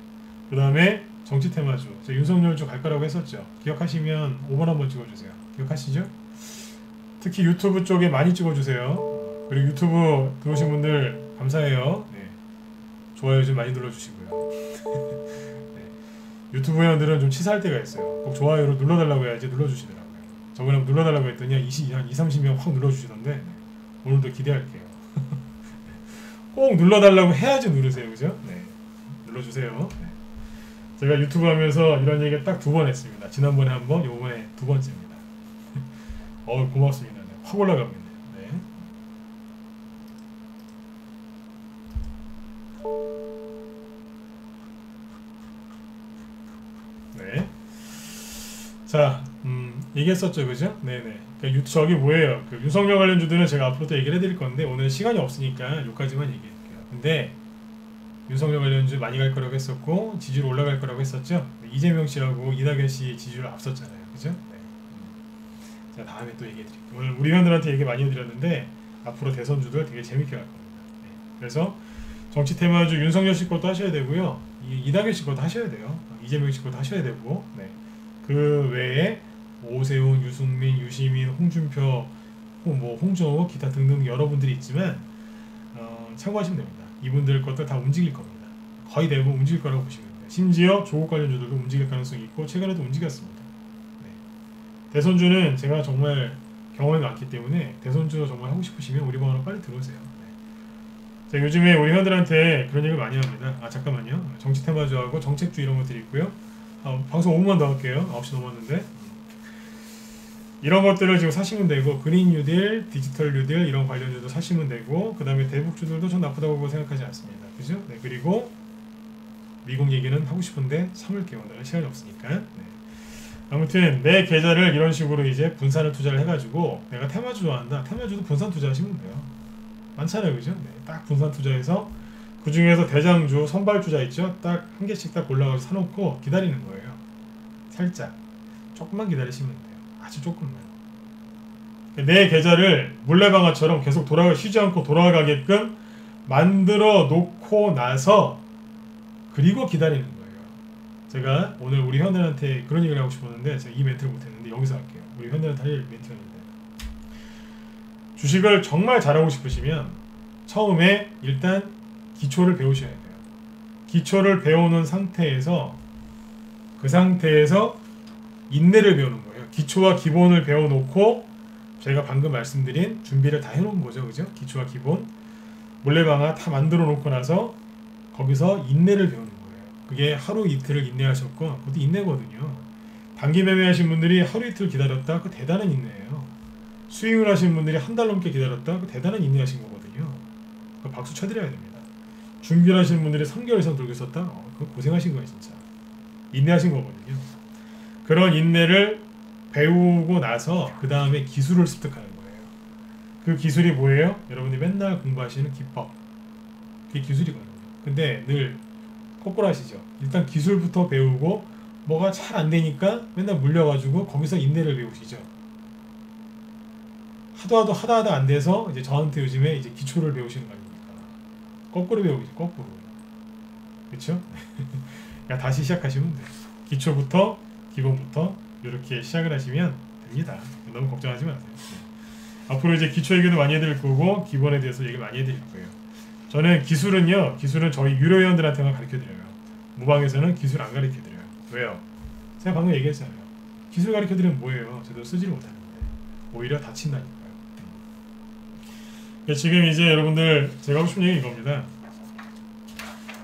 그 다음에 정치 테마주, 제가 윤석열주 갈 거라고 했었죠. 기억하시면 5번 한번 찍어주세요. 기억하시죠? 특히 유튜브 쪽에 많이 찍어주세요. 그리고 유튜브 들어오신 분들 감사해요. 네. 좋아요 좀 많이 눌러주시고요. 네. 유튜브 회원들은 좀 치사할 때가 있어요. 꼭 좋아요로 눌러달라고 해야지 눌러주시더라고요. 저번에 눌러달라고 했더니 한 30명 확 눌러주시던데 오늘도 기대할게요. 꼭 눌러달라고 해야지 누르세요. 그죠? 네. 눌러주세요. 네. 제가 유튜브 하면서 이런 얘기 딱 2번 했습니다. 지난번에 한 번, 요번에 2번째입니다. 고맙습니다. 네. 확 올라갑니다. 네. 네. 자, 얘기했었죠, 그죠? 네네. 그러니까 저기 뭐예요? 그 윤석열 관련주들은 제가 앞으로 또 얘기를 해드릴 건데 오늘 시간이 없으니까 여기까지만 얘기할게요. 근데 윤석열 관련주 많이 갈 거라고 했었고 지지로 올라갈 거라고 했었죠. 이재명 씨하고 이낙연 씨 지지를 앞섰잖아요, 그죠? 네. 자, 다음에 또 얘기해드릴게요. 오늘 우리 회원들한테 얘기 많이 해드렸는데 앞으로 대선주들 되게 재밌게 갈 겁니다. 네. 그래서 정치 테마주 윤석열 씨 것도 하셔야 되고요, 이낙연 씨 것도 하셔야 돼요. 이재명 씨 것도 하셔야 되고, 네. 그 외에 오세훈, 유승민, 유시민, 홍준표, 홍정호, 기타 등등 여러분들이 있지만 참고하시면 됩니다. 이분들 것도 다 움직일 겁니다. 거의 대부분 움직일 거라고 보시면 됩니다. 심지어 조국 관련주들도 움직일 가능성이 있고 최근에도 움직였습니다. 네. 대선주는 제가 정말 경험이 많기 때문에 대선주 정말 하고 싶으시면 우리 방으로 빨리 들어오세요. 네. 자, 요즘에 우리 회원들한테 그런 얘기를 많이 합니다. 잠깐만요. 정치 테마주하고 정책주 이런 것들이 있고요. 방송 5분만 더 할게요. 9시 넘었는데. 이런 것들을 지금 사시면 되고, 그린 뉴딜, 디지털 뉴딜 이런 관련주도 사시면 되고, 그 다음에 대북주들도 전 나쁘다고 생각하지 않습니다. 그죠? 네, 그리고 미국 얘기는 하고 싶은데 참을게요. 오늘은 시간이 없으니까. 네. 아무튼 내 계좌를 이런 식으로 이제 분산을 투자를 해가지고, 내가 테마주 좋아한다. 테마주도 분산 투자하시면 돼요. 많잖아요, 그죠? 네, 딱 분산 투자해서 그 중에서 대장주, 선발주자 있죠? 딱 한 개씩 딱 골라가지고 사놓고 기다리는 거예요. 살짝 조금만 기다리시면 돼요. 아주 조금만. 내 계좌를 물레방아처럼 계속 쉬지 않고 돌아가게끔 만들어 놓고 나서 그리고 기다리는 거예요. 제가 오늘 우리 회원들한테 그런 얘기를 하고 싶었는데 제가 이 멘트를 못했는데 여기서 할게요. 우리 회원들한테 할 멘트였는데, 주식을 정말 잘하고 싶으시면 처음에 일단 기초를 배우셔야 돼요. 기초를 배우는 상태에서 그 상태에서 인내를 배우는 거예요. 기초와 기본을 배워놓고 제가 방금 말씀드린 준비를 다 해놓은 거죠, 그죠? 기초와 기본 물레방아 다 만들어 놓고 나서 거기서 인내를 배우는 거예요. 그게 하루 이틀을 인내하셨고 그것도 인내거든요. 단기 매매하신 분들이 하루 이틀 기다렸다, 그 대단한 인내예요. 스윙을 하신 분들이 한 달 넘게 기다렸다, 그 대단한 인내하신 거거든요. 박수 쳐드려야 됩니다. 준비를 하시는 분들이 3개월 이상 들고 있었다, 그거 고생하신 거예요 진짜. 인내하신 거거든요. 그런 인내를 배우고 나서 그 다음에 기술을 습득하는 거예요. 그 기술이 뭐예요? 여러분이 맨날 공부하시는 기법. 그게 기술이거든요. 근데 늘 거꾸로 하시죠. 일단 기술부터 배우고 뭐가 잘 안 되니까 맨날 물려가지고 거기서 인내를 배우시죠. 하다 안 돼서 이제 저한테 요즘에 이제 기초를 배우시는 거 아닙니까? 거꾸로 배우시죠. 거꾸로. 그렇죠? 그러니까 다시 시작하시면 돼요. 기초부터 기본부터 이렇게 시작을 하시면 됩니다. 너무 걱정하지 마세요. 앞으로 이제 기초 얘기도 많이 해드릴 거고 기본에 대해서 얘기 많이 해드릴 거예요. 저는 기술은 저희 유료회원들한테만 가르쳐드려요. 무방에서는 기술 안 가르쳐드려요. 왜요? 제가 방금 얘기했잖아요. 기술 가르쳐드리면 뭐예요? 제대로 쓰지를 못하는데 오히려 다친다니까요. 지금 이제 여러분들 제가 하고 싶은 얘기 이겁니다.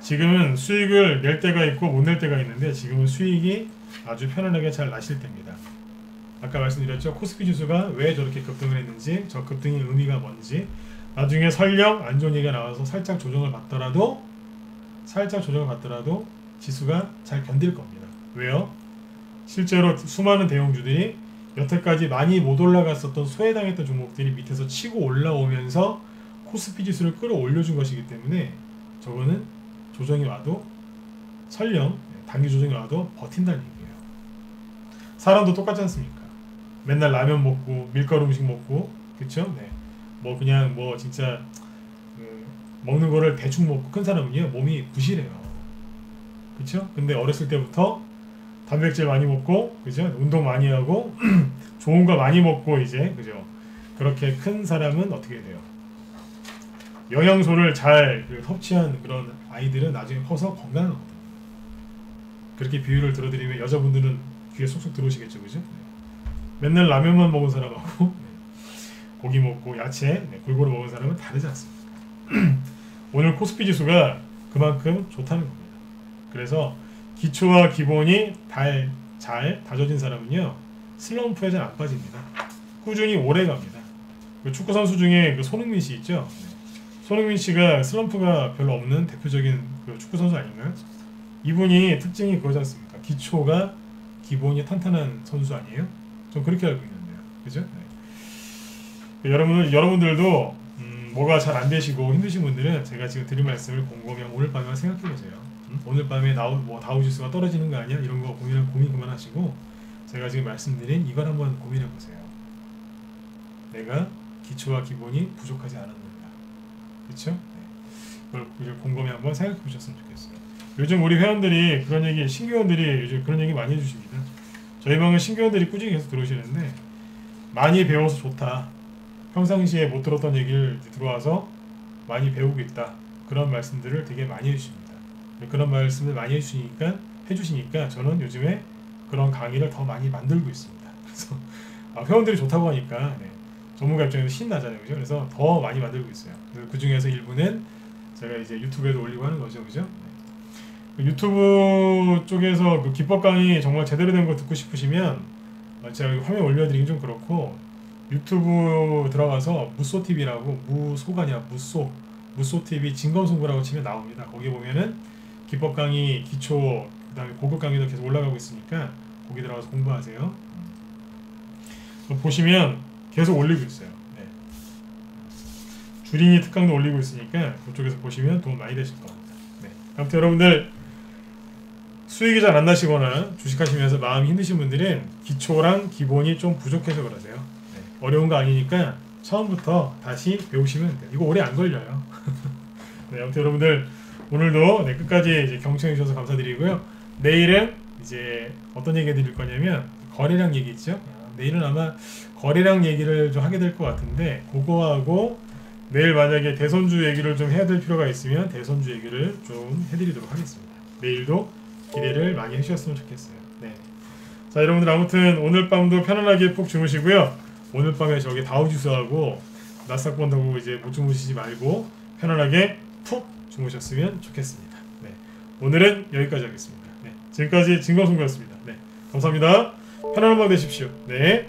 지금은 수익을 낼 때가 있고 못 낼 때가 있는데 지금은 수익이 아주 편안하게 잘 나실 때입니다. 아까 말씀드렸죠. 코스피 지수가 왜 저렇게 급등을 했는지, 저 급등의 의미가 뭔지, 나중에 설령 안 좋은 얘기가 나와서 살짝 조정을 받더라도 지수가 잘 견딜 겁니다. 왜요? 실제로 수많은 대형주들이 여태까지 많이 못 올라갔었던 소외당했던 종목들이 밑에서 치고 올라오면서 코스피 지수를 끌어올려준 것이기 때문에 저거는 조정이 와도 설령 단기 조정이 와도 버틴다는 얘기예요. 사람도 똑같지 않습니까? 맨날 라면 먹고 밀가루 음식 먹고 그쵸? 네. 진짜 먹는 거를 대충 먹고 큰 사람은요 몸이 부실해요. 그쵸? 근데 어렸을 때부터 단백질 많이 먹고 그죠? 운동 많이 하고 좋은 거 많이 먹고 이제 그죠? 그렇게 큰 사람은 어떻게 돼요? 영양소를 잘 섭취한 그런 아이들은 나중에 커서 건강한 거거든요. 그렇게 비유를 들어드리면 여자분들은 귀에 쏙쏙 들어오시겠죠, 그죠? 맨날 라면만 먹은 사람하고 고기 먹고 야채 골고루 먹은 사람은 다르지 않습니까? 오늘 코스피 지수가 그만큼 좋다는 겁니다. 그래서 기초와 기본이 잘 다져진 사람은요 슬럼프에 잘 안 빠집니다. 꾸준히 오래 갑니다. 그 축구 선수 중에 그 손흥민 씨 있죠? 손흥민 씨가 슬럼프가 별로 없는 대표적인 그 축구 선수 아닌가요? 이분이 특징이 그거지 않습니까? 기본이 탄탄한 선수 아니에요? 전 그렇게 알고 있는데요, 그죠? 네. 여러분들도 뭐가 잘 안 되시고 힘드신 분들은 제가 지금 드린 말씀을 곰곰이 오늘 밤에 생각해 보세요. 오늘 밤에 다우지수가 떨어지는 거 아니야? 이런 거 고민 그만하시고 제가 지금 말씀드린 이걸 한번 고민해 보세요. 내가 기초와 기본이 부족하지 않았는가? 그렇죠? 네. 그걸 곰곰이 한번 생각해 보셨으면 좋겠어요. 요즘 우리 회원들이 신규원들이 요즘 그런 얘기 많이 해주십니다. 저희 방은 신규원들이 꾸준히 계속 들어오시는데 많이 배워서 좋다. 평상시에 못 들었던 얘기를 들어와서 많이 배우고 있다. 그런 말씀들을 되게 많이 해주십니다. 그런 말씀을 많이 해주시니까 저는 요즘에 그런 강의를 더 많이 만들고 있습니다. 그래서 회원들이 좋다고 하니까 전문가 입장에서 신나잖아요, 그죠? 그래서 더 많이 만들고 있어요. 그래서 그 중에서 일부는 제가 이제 유튜브에도 올리고 하는 거죠, 그죠? 유튜브 쪽에서 그 기법 강의 정말 제대로 된 거 듣고 싶으시면 제가 화면 올려드리긴 좀 그렇고 유튜브 들어가서 무소TV라고 무소TV 진검승부라고 치면 나옵니다. 거기 보면은 기법 강의, 기초, 그 다음에 고급 강의도 계속 올라가고 있으니까 거기 들어가서 공부하세요. 보시면 계속 올리고 있어요. 네. 주린이 특강도 올리고 있으니까 그쪽에서 보시면 도움 많이 되실 겁니다. 네. 아무튼 여러분들 수익이 잘 안 나시거나 주식하시면서 마음이 힘드신 분들은 기초랑 기본이 좀 부족해서 그러세요. 네. 어려운 거 아니니까 처음부터 다시 배우시면 돼요. 이거 오래 안 걸려요. 네, 아무튼 여러분들 오늘도 끝까지 이제 경청해 주셔서 감사드리고요. 내일은 이제 어떤 얘기 해드릴 거냐면 거래량 얘기 있죠. 내일은 아마 거래량 얘기를 좀 하게 될 것 같은데 그거하고 내일 만약에 대선주 얘기를 좀 해야 될 필요가 있으면 대선주 얘기를 좀 해드리도록 하겠습니다. 내일도 기대를 많이 해주셨으면 좋겠어요. 네. 자, 여러분들 아무튼 오늘 밤도 편안하게 푹 주무시고요. 오늘 밤에 저기 다우지수하고 나스닥 본다고 이제 못 주무시지 말고 편안하게 푹 주무셨으면 좋겠습니다. 네. 오늘은 여기까지 하겠습니다. 네. 지금까지 진검승부였습니다. 네. 감사합니다. 편안한 밤 되십시오. 네.